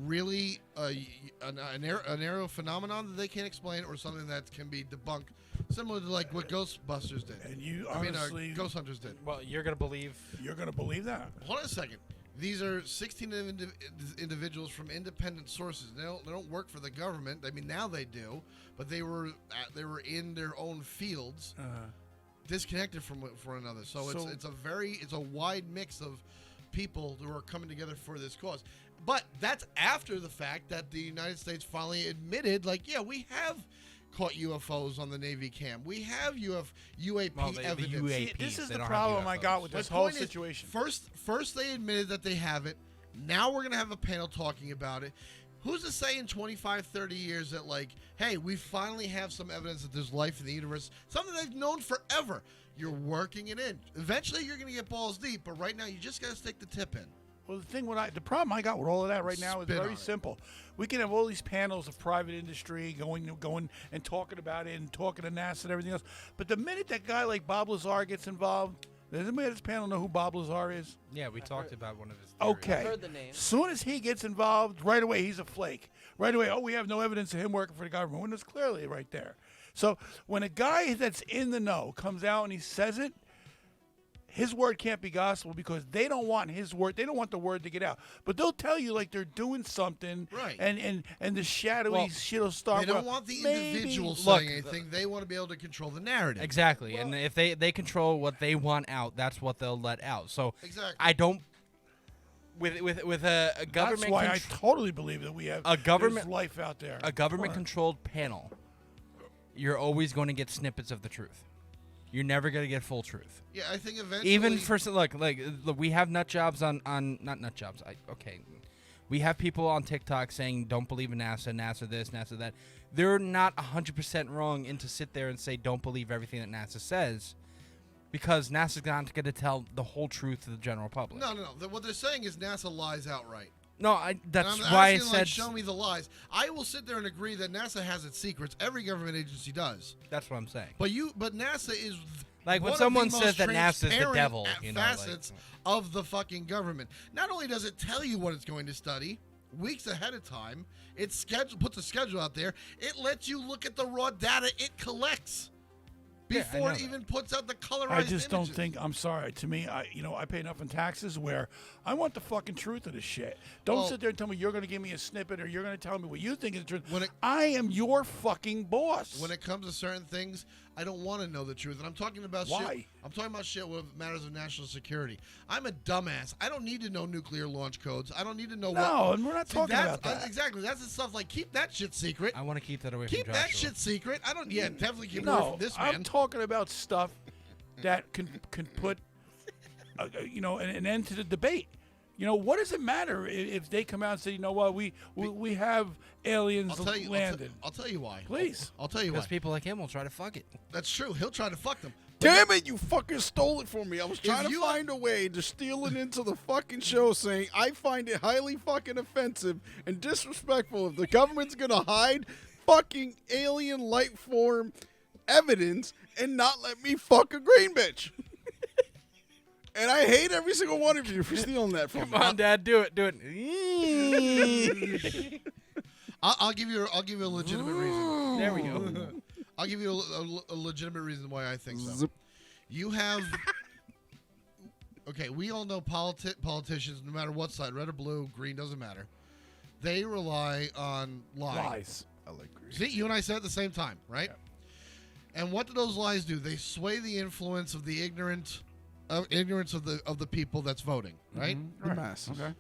really an aerial phenomenon that they can't explain, or something that can be debunked, similar to like what Ghostbusters did. And you I mean, honestly, Ghost Hunters did. Well, you're gonna believe. you're going to believe that? Hold on a second. These are 16 individuals from independent sources. They don't work for the government. I mean, now they do, but they were in their own fields, disconnected from one another. So it's a wide mix of people who are coming together for this cause. But that's after the fact that the United States finally admitted, like, yeah, we have caught UFOs on the Navy cam. We have UAP Well, the evidence. UAPs, This is they the don't have problem I UFOs. got with My this whole point is, situation. First they admitted that they have it. Now we're going to have a panel talking about it. Who's to say in 25, 30 years that, like, hey, we finally have some evidence that there's life in the universe, something they've known forever. You're working it in. Eventually you're going to get balls deep, but right now you just got to stick the tip in. Well, the problem I got with all of that right now is Spin on very it. simple. We can have all these panels of private industry going and talking about it and talking to NASA and everything else. But the minute that guy like Bob Lazar gets involved, does anybody at this panel know who Bob Lazar is? Yeah, we talked about one of his. Theories. Okay. heard the name. Soon as he gets involved, right away he's a flake. Right away, we have no evidence of him working for the government. When it's clearly right there. So when a guy that's in the know comes out and he says it, his word can't be gospel because they don't want his word. They don't want the word to get out. But they'll tell you like they're doing something, Right. And the shadowy Well, shit will start. They don't well, want the maybe- individual Look, saying anything. They want to be able to control the narrative. Exactly, and if they control what they want out, that's what they'll let out. So Exactly. I don't. With a government. That's why I contr- totally believe that we have A government- there's life out there. a government-controlled panel, you're always going to get snippets of the truth. You're never going to get full truth. Yeah, I think eventually. Even for look, we have nut jobs on not nut jobs. Okay, we have people on TikTok saying don't believe in NASA, NASA this, NASA that. They're not 100% wrong in to sit there and say don't believe everything that NASA says, because NASA's not going to tell the whole truth to the general public. No. What they're saying is NASA lies outright. No, that's And I'm why I asking, said. like, show me the lies. I will sit there and agree that NASA has its secrets. Every government agency does. That's what I'm saying. But NASA is Like when one of someone the says most that NASA's the transparent devil, you know, like- facets of the fucking government. Not only does it tell you what it's going to study weeks ahead of time, puts a schedule out there. It lets you look at the raw data it collects Yeah, I before know it that. even puts out the colorized I just don't images. think. I'm sorry. To me, I pay enough in taxes where I want the fucking truth of this shit. Don't Well- sit there and tell me you're going to give me a snippet or you're going to tell me what you think is the truth. When it- I am your fucking boss. When it comes to certain things, I don't want to know the truth. And I'm talking about Why? shit. I'm talking about shit with matters of national security. I'm a dumbass. I don't need to know nuclear launch codes. I don't need to know No, and we're not talking that's, about that. Exactly. That's the stuff like keep that shit secret. I want to keep that away Keep from that Joshua. shit secret. I don't. Yeah, definitely keep it away no, from this I'm man. talking about stuff that can put, an end to the debate. What does it matter if they come out and say, you know what, we have aliens landed? I'll tell you why. Please. I'll tell you why. Because people like him will try to fuck it. That's true. He'll try to fuck them. Damn it, you fucking stole it from me. I was trying to you- find a way to steal it into the fucking show saying I find it highly fucking offensive and disrespectful if the government's gonna hide fucking alien life form evidence and not let me fuck a green bitch. And I hate every single one of you for stealing that from Come me. on, Dad, do it. I'll give you a legitimate reason. There we go. I'll give you a legitimate reason why I think so. Zip. You have. Okay, we all know politicians, no matter what side, red or blue, green, doesn't matter. they rely on Lies. I like green. See, you and I said at the same time, right? And what do those lies do? They sway the influence of the ignorance of the people that's voting, right? The masses. Okay.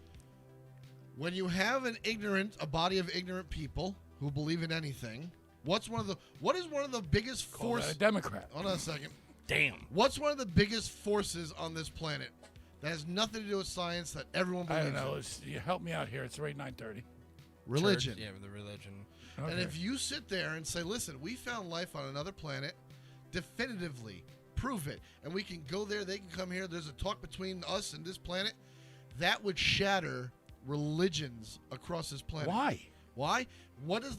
When you have a body of ignorant people who believe in anything, what is one of the biggest Call that forces? a Democrat. Hold on a second. Damn. What's one of the biggest forces on this planet that has nothing to do with science that everyone I believes don't know. in? You help me out here. It's right 9:30. Religion. Church, yeah, with the religion. Okay. And if you sit there and say, listen, we found life on another planet, definitively prove it, and we can go there, they can come here, there's a talk between us and this planet, that would shatter religions across this planet. Why? Why? What is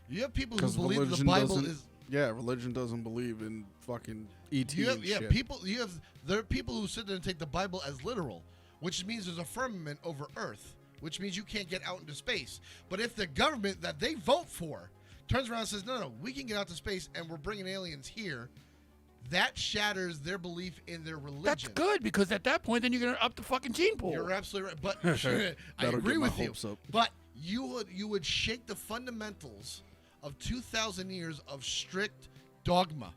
you have people who Because believe the religion Bible doesn't. is Yeah, religion doesn't believe in fucking ET you have, and yeah, shit. there are people who sit there and take the Bible as literal, which means there's a firmament over Earth, which means you can't get out into space. But if the government that they vote for turns around and says, no, we can get out to space and we're bringing aliens here, that shatters their belief in their religion. That's good because at that point, then you're gonna up the fucking gene pool. You're absolutely right. But I That'll agree get my with you. hopes up. But you would shake the fundamentals of 2,000 years of strict dogma.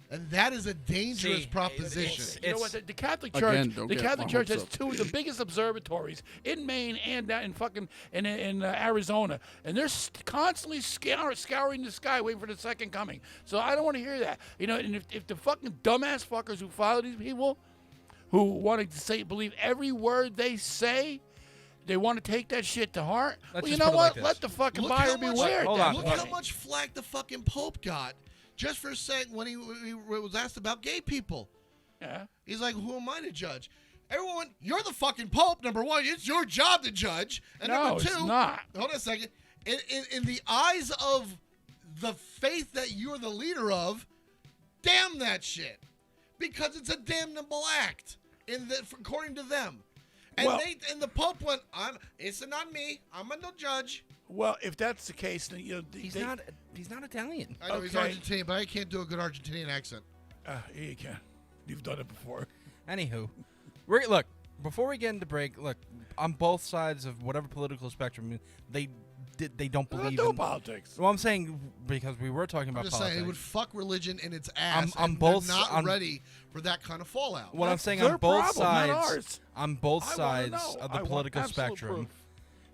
And that is a dangerous See, proposition. You know what? The Catholic Again, Church, don't the get Catholic my Church hopes has up. two of the biggest observatories in Maine and in fucking in Arizona, and they're constantly scouring the sky, waiting for the second coming. So I don't want to hear that. You know, and if the fucking dumbass fuckers who follow these people, who want to believe every word they say. They want to take that shit to heart. Let's Well, you just know put it like what? this. Let the fucking Look buyer how much- beware. at Hold that on, Look point. how much flack the fucking Pope got just for saying when he was asked about gay people. Yeah. He's like, who am I to judge? Everyone, you're the fucking Pope, number one. It's your job to judge. And No, number two, it's not. hold on a second. In the eyes of the faith that you're the leader of, damn that shit. Because it's a damnable act, according to them. And Well- and the Pope went, it's not me. I'm no judge. Well, if that's the case, then you know He's not Italian. I know he's Okay. Argentinian, but I can't do a good Argentinian accent. Yeah, you can. You've done it before. Anywho, look, before we get into break, look, on both sides of whatever political spectrum, they don't Not believe do in politics. Well, I'm saying because we were talking I'm about just politics. saying, it would fuck religion in its ass. On and both they're not on- ready for that kind of fallout. what I'm That's saying their on both problem, not sides, ours. on both I wanna sides know. of I the want political absolute spectrum, proof.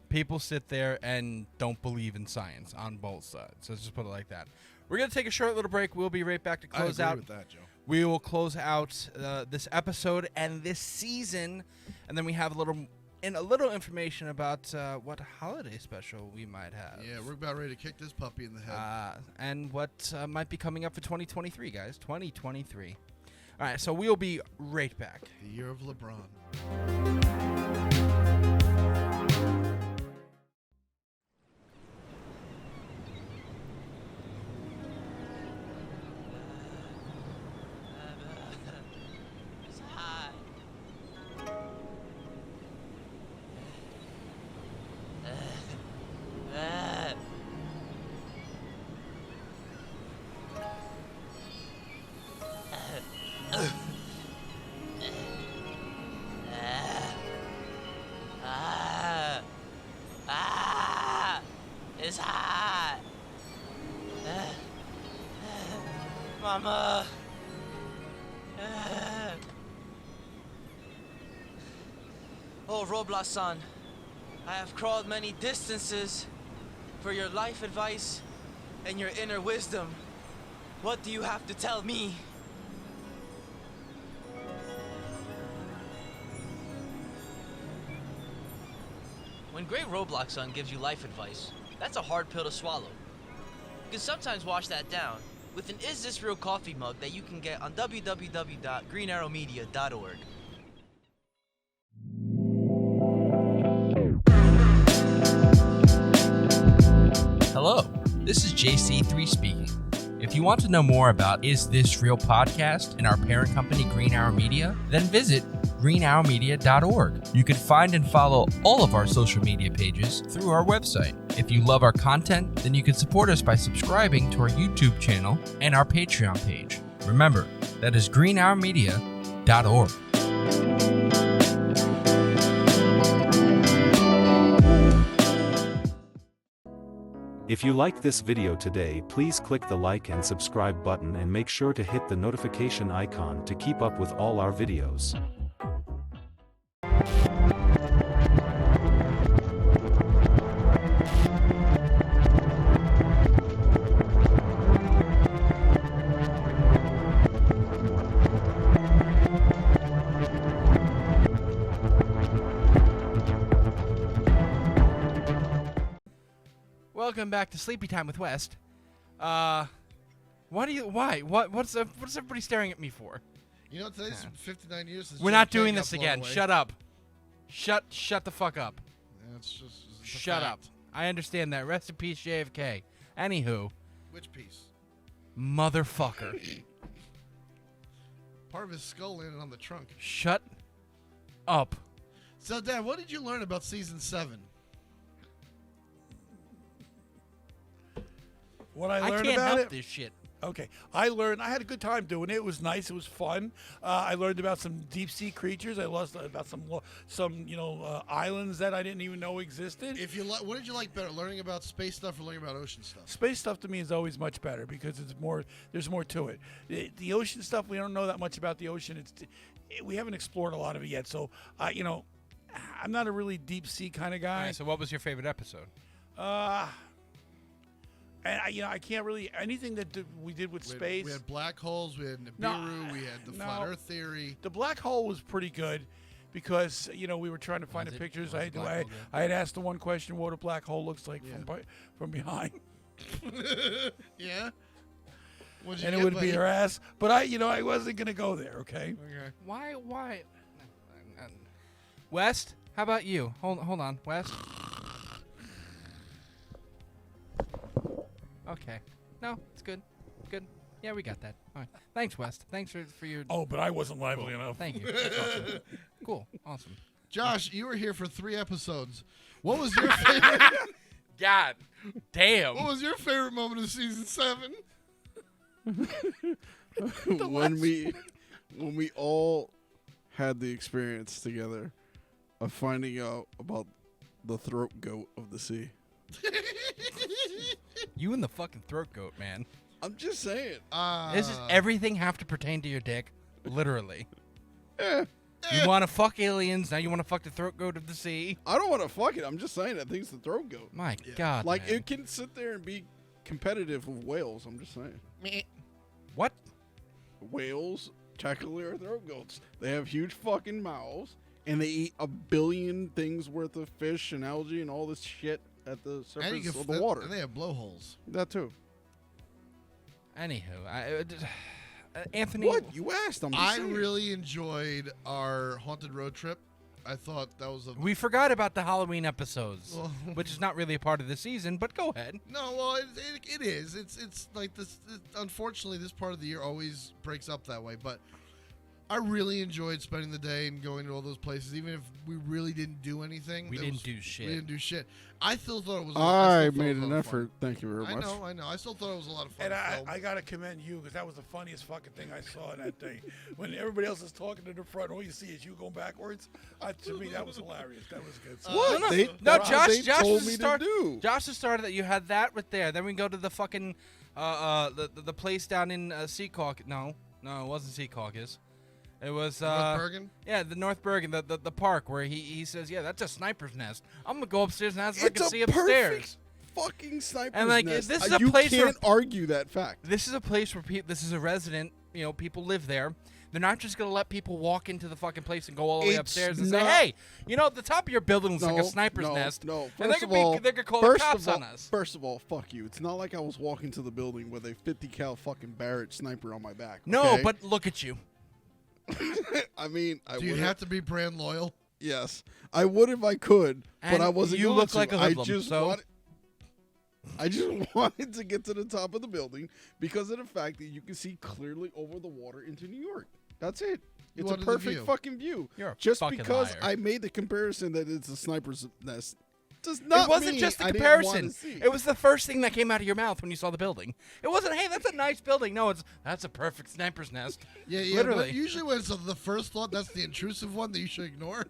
people sit there and don't believe in science on both sides. So let's just put it like that. We're gonna take a short little break. We'll be right back to I close agree out. with that, Joe. We will close out this episode and this season, and then we have a little information about what holiday special we might have. Yeah, we're about ready to kick this puppy in the head. And what might be coming up for 2023, guys. 2023. All right, so we'll be right back. The year of LeBron. It's hot. It's hot. Mama. Oh, Roblox-san, I have crawled many distances for your life advice and your inner wisdom. What do you have to tell me? When Great Roblox-san gives you life advice, that's a hard pill to swallow. You can sometimes wash that down with an Is This Real coffee mug that you can get on www.greenarrowmedia.org. Hello, this is JC3 speaking. If you want to know more about Is This Real podcast and our parent company Green Arrow Media, then visit greenarrowmedia.org. You can find and follow all of our social media pages through our website. If you love our content, then you can support us by subscribing to our YouTube channel and our Patreon page. Remember, that is greenarrowmedia.org. If you liked this video today, please click the like and subscribe button and make sure to hit the notification icon to keep up with all our videos. Welcome back to Sleepy Time with West. Why? What's everybody staring at me for? You know, today's 59 years since We're JFK not doing got this blown again. away. Shut up. Shut the fuck up. Yeah, it's a Shut up. fact. I understand that. Rest in peace, JFK. Anywho, Which piece? motherfucker. Part of his skull landed on the trunk. Shut up. So, Dad, what did you learn about season 7? What I I learned can't about help it. this shit. Okay, I had a good time doing it. It was nice. It was fun. I learned about some deep sea creatures. I lost about some islands that I didn't even know existed. If you what did you like better, learning about space stuff or learning about ocean stuff? Space stuff to me is always much better because it's more. There's more to it. The ocean stuff, we don't know that much about the ocean. We haven't explored a lot of it yet. So, I'm not a really deep sea kind of All guy. right, so what was your favorite episode? And I can't really anything that we did with space. We had black holes. We had Nibiru. No, we had the no. flat Earth theory. The black hole was pretty good because we were trying to find the pictures. Was I the black hole good? had asked the one question what a black hole looks like Yeah. from behind, Yeah. What'd you and it get, would buddy? be her ass. But I wasn't gonna go there. Okay. Okay. Why? West, how about you? Hold on, West. Okay. No, it's good. Good. Yeah, we got that. All right. Thanks, West. Thanks for your. Oh, but I wasn't lively enough. Thank you. That's awesome. Cool. Awesome. Josh, you were here for 3 episodes. What was your favorite? God damn. What was your favorite moment of season 7? when we all had the experience together of finding out about the throat goat of the sea. You and the fucking throat goat, man. I'm just saying. This is everything have to pertain to your dick, literally. Eh, You want to fuck aliens, now you want to fuck the throat goat of the sea. I don't want to fuck it. I'm just saying I think it's the throat goat. My God, Like man. it can sit there and be competitive with whales. I'm just saying. What? Whales technically are throat goats. They have huge fucking mouths and they eat 1 billion things worth of fish and algae and all this shit at the surface of the water. And they have blowholes. That too. Anywho, Anthony. What? You asked. I'm just I saying. really enjoyed our haunted road trip. I thought that was a We forgot about the Halloween episodes, Well- which is not really a part of the season, but go ahead. no. Well, it is. It's like this. Unfortunately, this part of the year always breaks up that way. But I really enjoyed spending the day and going to all those places, even if we really didn't do anything. We It didn't was- do shit. We didn't do shit. I still thought it was. I still thought it made was a an lot of fun. effort. Thank you very much. I know. I still thought it was a lot of fun. And to film. I gotta commend you because that was the funniest fucking thing I saw in that thing. When everybody else is talking to the front, all you see is you going backwards. To me, that was hilarious. That was good. So- What? No, They- no, that's what Josh. they Josh told was me the start. to do. Josh has started that you had that right there. Then we go to the fucking the place down in Sea Caucus. No, it wasn't Sea Caucus. It was North Bergen? Yeah, the North Bergen, the park where he says, yeah, that's a sniper's nest. I'm gonna go upstairs and ask if I It's can a see perfect upstairs. fucking sniper's And, like, nest. this is a You place where- can't argue that fact. This is a place where this is a resident. People live there. They're not just gonna let people walk into the fucking place and go all the way It's upstairs and not- say, hey, the top of your building looks like a sniper's no, nest. No, and they first could of all, they could call the first cops of all, on us. First of all, fuck you. It's not like I was walking to the building with a 50 cal fucking Barrett sniper on my back. No, okay? but look at you. I mean, I Do you would have to be brand loyal? Yes, I would if I could, but And I wasn't. you going look to. like a I hoodlum, just so- wanted. I just wanted to get to the top of the building because of the fact that you can see clearly over the water into New York. That's it. You It's a wanted the perfect view. fucking view. You're a just fucking because liar. I made the comparison that it's a sniper's nest does not It wasn't mean just the I didn't wanna comparison. see. It was the first thing that came out of your mouth when you saw the building. It wasn't, hey, that's a nice building. No, that's a perfect sniper's nest. Yeah. Literally. But usually when it's the first thought, that's the intrusive one that you should ignore.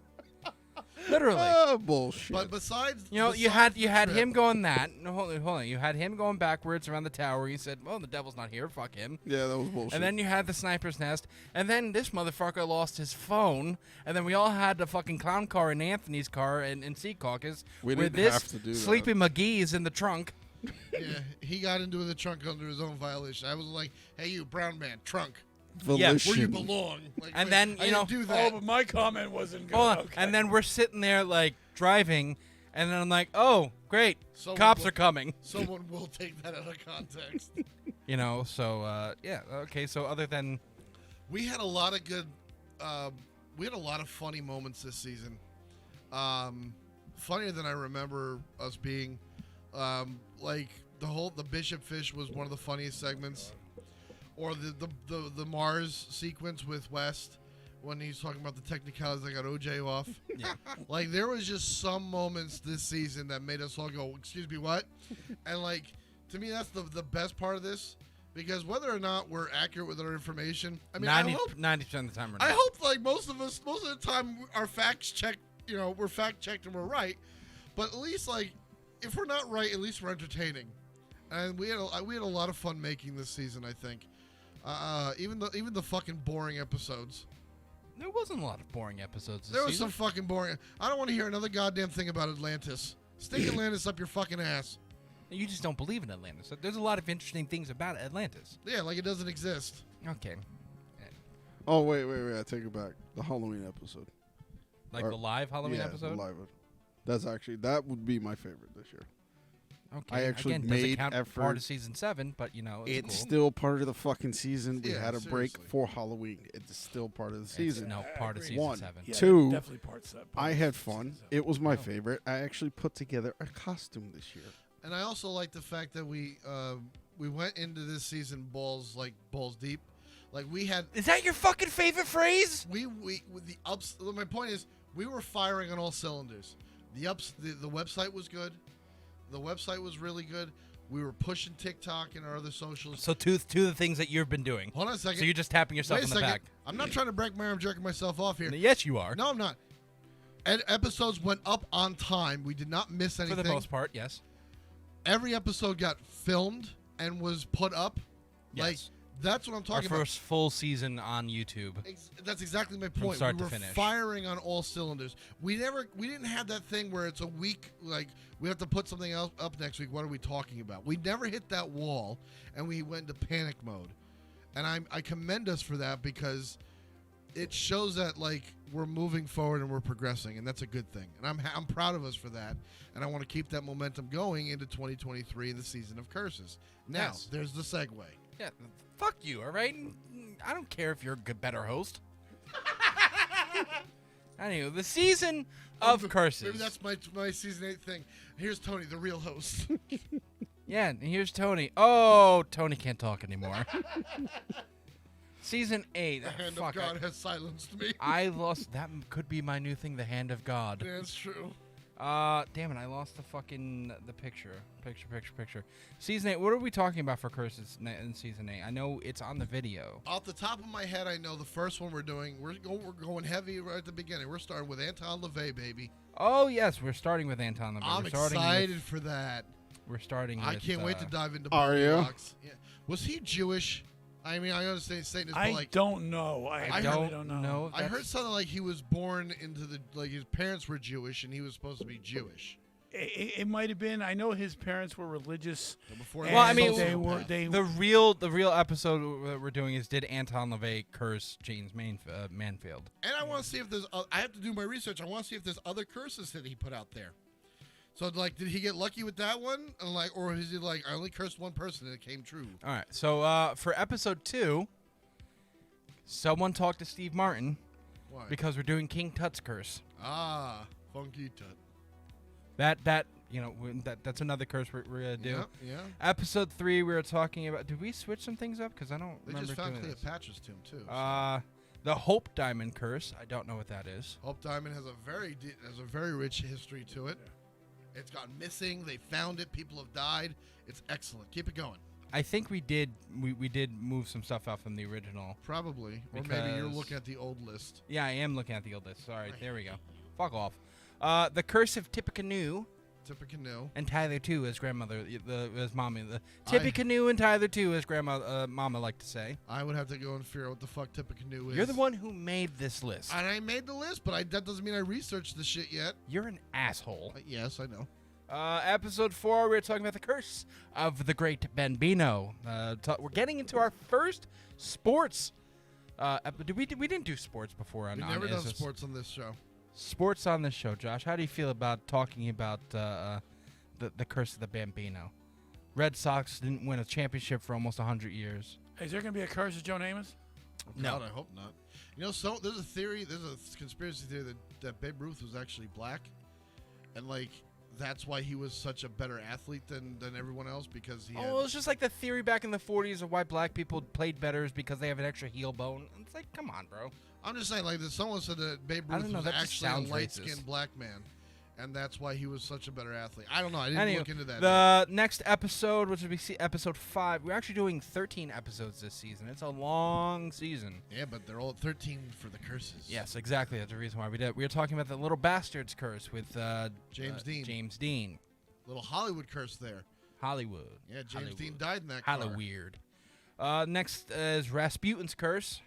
Literally. Oh, bullshit. But besides, You know, you besides had the him trip- going that. No, hold on. You had him going backwards around the tower. He said, "Well, the devil's not here. Fuck him." yeah, that was bullshit. And then you had the sniper's nest. And then this motherfucker lost his phone. And then we all had the fucking clown car in Anthony's car in Sea Caucus. We with didn't this have to do that. sleepy McGee's in the trunk. Yeah, he got into the trunk under his own violation. I was like, "Hey, you brown man, trunk, Yeah, where you Volition. belong." Like, And wait, then, I you didn't know- do Oh, that. but my comment wasn't good. Hold on. Okay. And then we're sitting there, like, driving. And then I'm like, oh, great. Someone Cops will- are coming. Someone will take that out of context. You know, so, yeah. Okay, so other than... We had a lot of good. We had a lot of funny moments this season. Funnier than I remember us being. Like the Bishop Fish was one of the funniest segments, or the Mars sequence with West when he's talking about the technicalities that got OJ off. Yeah. Like there was just some moments this season that made us all go, "Excuse me, what?" And like to me, that's the best part of this. Because whether or not we're accurate with our information, I mean, 90% of the time we're not. I hope like most of the time our facts checked, we're fact checked and we're right. But at least like if we're not right, at least we're entertaining. And we had a lot of fun making this season, I think. Even the fucking boring episodes. There wasn't a lot of boring episodes this There was season. some fucking boring. I don't want to hear another goddamn thing about Atlantis. Stick Atlantis up your fucking ass. You just don't believe in Atlantis. There's a lot of interesting things about Atlantis. Yeah, like it doesn't exist. Okay. Oh, wait. I take it back. The Halloween episode. Like Or- the live Halloween yeah, episode? The live one. That would be my favorite this year. Okay. I actually Again, made doesn't count effort. part of season 7, but it's It's cool. still part of the fucking season. We Yeah, had a break seriously. for Halloween. It's still part of the It's season. no part of agree. season One. 7. Yeah, Two, definitely parts that. I had fun. It was Oh. my favorite. I actually put together a costume this year. And I also like the fact that we went into this season balls deep. Like we had Is that your fucking favorite phrase? we with the ups. My point is we were firing on all cylinders. The website was good. The website was really good. We were pushing TikTok and our other socials. So two of the things that you've been doing. Hold on a second. So you're just tapping yourself Wait on a the second. back. I'm not trying to break my arm, jerking myself off here. Yes, you are. No, I'm not. Episodes went up on time. We did not miss For anything. the most part, yes. Every episode got filmed and was put up. Like Yes. that's what I'm Our talking about. first full season on YouTube. That's exactly my point. start We to were finish. firing on all cylinders. We didn't have that thing where it's a week, like we have to put something else up next week. What are we talking about? We never hit that wall, and we went into panic mode. And I commend us for that because it shows that like we're moving forward and we're progressing, and that's a good thing. And I'm proud of us for that. And I want to keep that momentum going into 2023, the season of curses. Now, Yes. there's the segue. Yeah, fuck you, all right? I don't care if you're a good, better host. Anyway, the season of curses. Maybe that's my season 8 thing. Here's Tony, the real host. Yeah, and here's Tony. Oh, Tony can't talk anymore. Season 8. The hand Fuck, of God has silenced me. I lost. That could be my new thing, the hand of God. Yeah, it's true. Damn it, I lost the fucking the picture. Picture. Season 8. What are we talking about for curses in season 8? I know it's on the video. Off the top of my head, I know the first one we're doing. We're going heavy right at the beginning. We're starting with Anton LaVey, baby. Oh yes, we're starting with Anton LaVey. I'm We're starting excited for that. We're starting. I with, can't wait to dive into Are you? Box. Yeah. Was he Jewish? I mean, I understand Satanist, but I like don't know. I I really don't know. I heard something like he was born into his parents were Jewish and he was supposed to be Jewish. It might have been. I know his parents were religious. Before Well, I mean, they were. They the real episode that we're doing is did Anton LaVey curse James Manfield? And I want to see if there's. I have to do my research. I want to see if there's other curses that he put out there. So, like, did he get lucky with that one, and like, or is he like, I only cursed one person and it came true? All right. So for episode 2, someone talked to Steve Martin Why? because we're doing King Tut's curse. Funky tut. That's another curse we're gonna do. Yeah. Episode 3, we were talking about. Did we switch some things up? Because I don't They remember just found doing this. Cleopatra's tomb too. So. The Hope Diamond curse. I don't know what that is. Hope Diamond has a very rich history to it. It's gone missing. They found it. People have died. It's excellent. Keep it going. I think we did move some stuff out from the original. Probably, or maybe you're Because- looking at the old list. Yeah, I am looking at the old list. Sorry, there we go. Fuck off. The Curse of Tippecanoe. Tippecanoe. And Tyler too, as grandmother, as mommy. The Tippecanoe and Tyler too, as grandma, mama like to say. I would have to go and figure out what the fuck Tippecanoe is. You're the one who made this list. And I made the list, but that doesn't mean I researched the shit yet. You're an asshole. Yes, I know. Episode 4, we're talking about the Curse of the Great Bambino. We're getting into our first sports. We didn't do sports before on. We've never done Isis. sports on this show. Sports on this show, Josh. How do you feel about talking about the Curse of the Bambino? Red Sox didn't win a championship for almost 100 years. Hey, is there going to be a curse of Joe Namath? No. God, I hope not. You know, so there's a conspiracy theory that Babe Ruth was actually black, and like that's why he was such a better athlete than everyone else because he. Oh, it's just like the theory back in the 40s of why black people played better is because they have an extra heel bone. It's like, come on, bro. I'm just saying, like, someone said that Babe I Ruth don't know, was that just actually a sounds light-skinned racist. black man, and that's why he was such a better athlete. I don't know. I didn't Anyway, look into that. the next episode, which will be episode 5, we're actually doing 13 episodes this season. It's a long season. Yeah, but they're all at 13 for the curses. Yes, exactly. That's the reason why we did it. We were talking about the Little Bastards curse with James Dean. James Dean. Little Hollywood curse there. Hollywood. Yeah, James Hollywood. Dean died in that car. Hollyweird. Next is Rasputin's curse,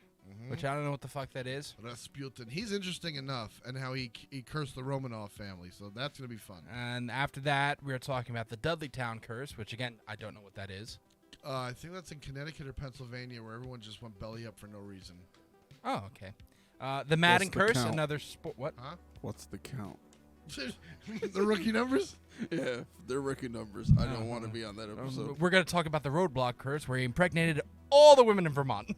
which I don't know what the fuck that is. Rasputin. He's interesting enough, and how he cursed the Romanov family, so that's going to be fun. And after that, we were talking about the Dudleytown curse, which, again, I don't know what that is. I think that's in Connecticut or Pennsylvania, where everyone just went belly up for no reason. Oh, okay. The Madden the curse, count? another sport. What? Huh? What's the count? The rookie numbers? Yeah, they're rookie numbers. I don't want to be on that episode. We're going to talk about the Roadblock curse, where he impregnated all the women in Vermont.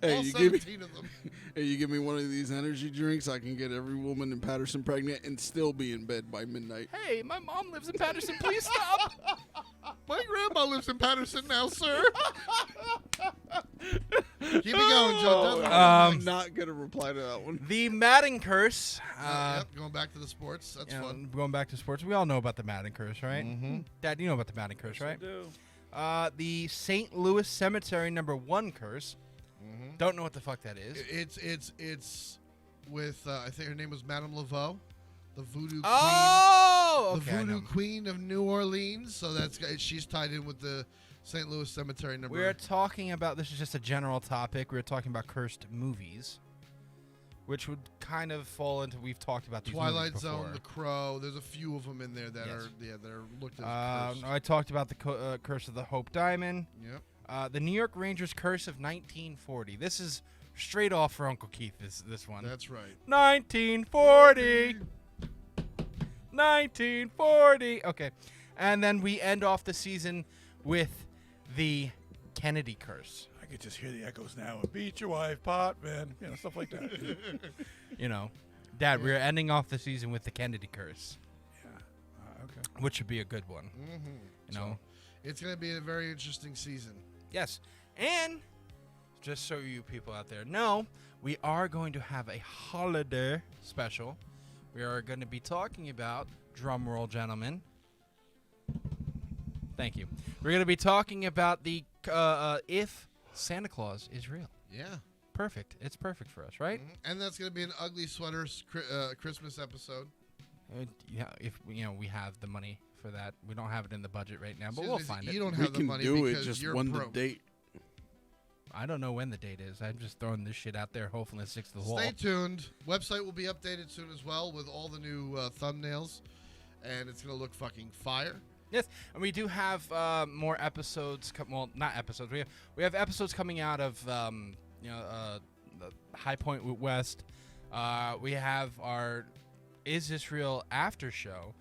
Hey, All you give me, 17 of them. hey, you give me one of these energy drinks, I can get every woman in Patterson pregnant and still be in bed by midnight. Hey, my mom lives in Patterson. Please stop. My grandma lives in Patterson now, sir. Keep it going, Joe. I'm not gonna reply to that one. The Madden curse. Yep, going back to the sports. That's fun. Going back to sports. We all know about the Madden curse, right? Mm-hmm. Dad, you know about the Madden curse, right? I do. The St. Louis Cemetery #1 curse. Mm-hmm. Don't know what the fuck that is. It's with I think her name was Madame Laveau, the voodoo queen. Oh, The okay, I voodoo know. queen of New Orleans. So she's tied in with the St. Louis Cemetery number. We're talking about, this is just a general topic. We're talking about cursed movies, which would kind of fall into, we've talked about these Twilight movies before. Zone, The Crow. There's a few of them in there that are looked at as cursed. I talked about the curse of the Hope Diamond. Yep. The New York Rangers curse of 1940. This is straight off for Uncle Keith, this one. That's right. 1940. 1940. Okay. And then we end off the season with the Kennedy curse. I could just hear the echoes now. Beat your wife, pot, man. You know, stuff like that. You know, Dad, we're ending off the season with the Kennedy curse, Okay. which should be a good one. Mm-hmm. You know? It's going to be a very interesting season. Yes. And just so you people out there know, we are going to have a holiday special. We are going to be talking about, drum roll, gentlemen. Thank you. We're going to be talking about the if Santa Claus is real. Yeah. Perfect. It's perfect for us, right? Mhm. And that's going to be an ugly sweater Christmas episode. Yeah, if we have the money for that. We don't have it in the budget right now, but See, we'll you find You it. don't We have the can money do it, because just you're one the broke. date. I don't know when the date is. I'm just throwing this shit out there, hoping it sticks to the wall. Stay tuned. Website will be updated soon as well with all the new thumbnails, and it's going to look fucking fire. Yes, and we do have more episodes. Well, not episodes. We have episodes coming out of the High Point West. We have our Is This Real after show,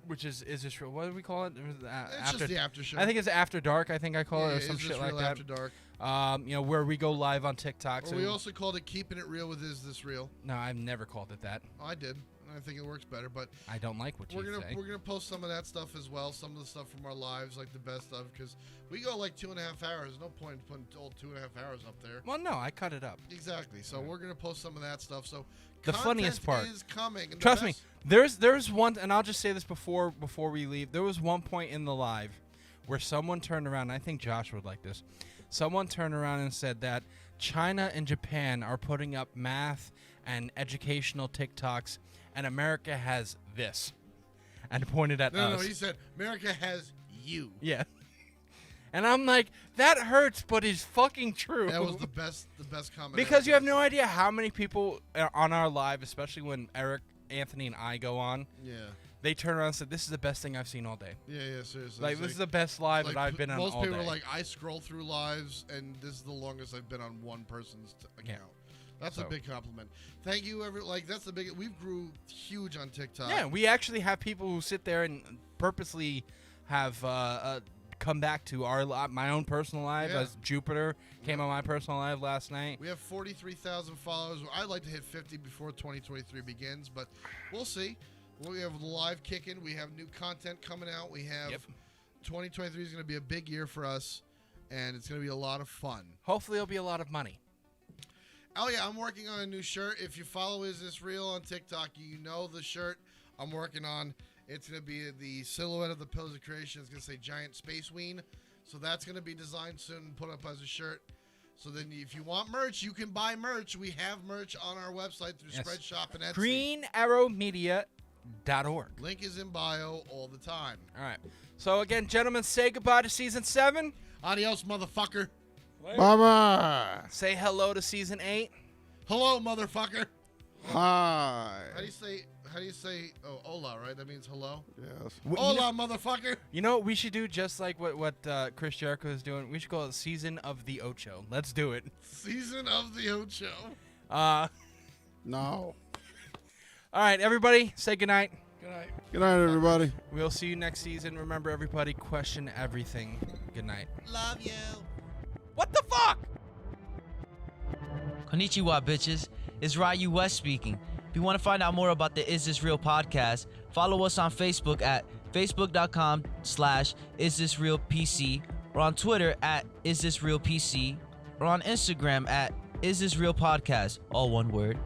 which is This Real? What do we call it? It's just the after show. I think it's After Dark. I think I call it, or Is some This shit like Real that. After Dark. Where we go live on TikTok. Or So we also called it Keeping It Real with Is This Real. no, I've never called it that. Oh, I did. I think it works better, but I don't like what you say. we're gonna post some of that stuff as well. Some of the stuff from our lives, like the best of, because we go like 2.5 hours. There's no point in putting all 2.5 hours up there. Well, no, I cut it up. Exactly. So we're gonna post some of that stuff. So The funniest part is coming. And the Trust me, best- there's one, and I'll just say this before we leave. There was one point in the live where someone turned around, and I think Josh would like this. Someone turned around and said that China and Japan are putting up math and educational TikToks, and America has this. And pointed at us. No, he said, America has you. Yeah. And I'm like, that hurts, but it's fucking true. That was the best comment. Because you have no idea how many people on our live, especially when Eric, Anthony, and I go on, they turn around and say, this is the best thing I've seen all day. Yeah, seriously. Like, this is the best live that I've been on all day. Most people are like, I scroll through lives, and this is the longest I've been on one person's account. That's a big compliment. Thank you, that's the big. We've grew huge on TikTok. Yeah, we actually have people who sit there and purposely have come back to my own personal live. As Jupiter came on my personal live last night. We have 43,000 followers. I'd like to hit 50 before 2023 begins, but we'll see. We have the live kicking. We have new content coming out. We have 2023 is going to be a big year for us, and it's going to be a lot of fun. Hopefully, it'll be a lot of money. Oh, yeah, I'm working on a new shirt. If you follow Is This Real on TikTok, you know the shirt I'm working on. It's going to be the silhouette of the Pillars of Creation. It's going to say Giant Space Ween. So that's going to be designed soon and put up as a shirt. So then if you want merch, you can buy merch. We have merch on our website through Spreadshop and Etsy. GreenArrowMedia.org. Link is in bio all the time. All right. So, again, gentlemen, say goodbye to Season 7. Adios, motherfucker. Bye-bye. Say hello to Season 8. Hello, motherfucker. Hi. How do you say, hola, right? That means hello? Yes. Hola, motherfucker. You know what we should do, just like what Chris Jericho is doing? We should call it Season of the Ocho. Let's do it. Season of the Ocho. No. All right, everybody, say goodnight. Good night. Good night, everybody. We'll see you next season. Remember, everybody, question everything. Good night. Love you. What the fuck? Konnichiwa, bitches. It's Ryu West speaking. If you want to find out more about the Is This Real podcast, follow us on Facebook at facebook.com/isthisrealpc, or on Twitter at isthisrealpc, or on Instagram at isthisrealpodcast, all one word.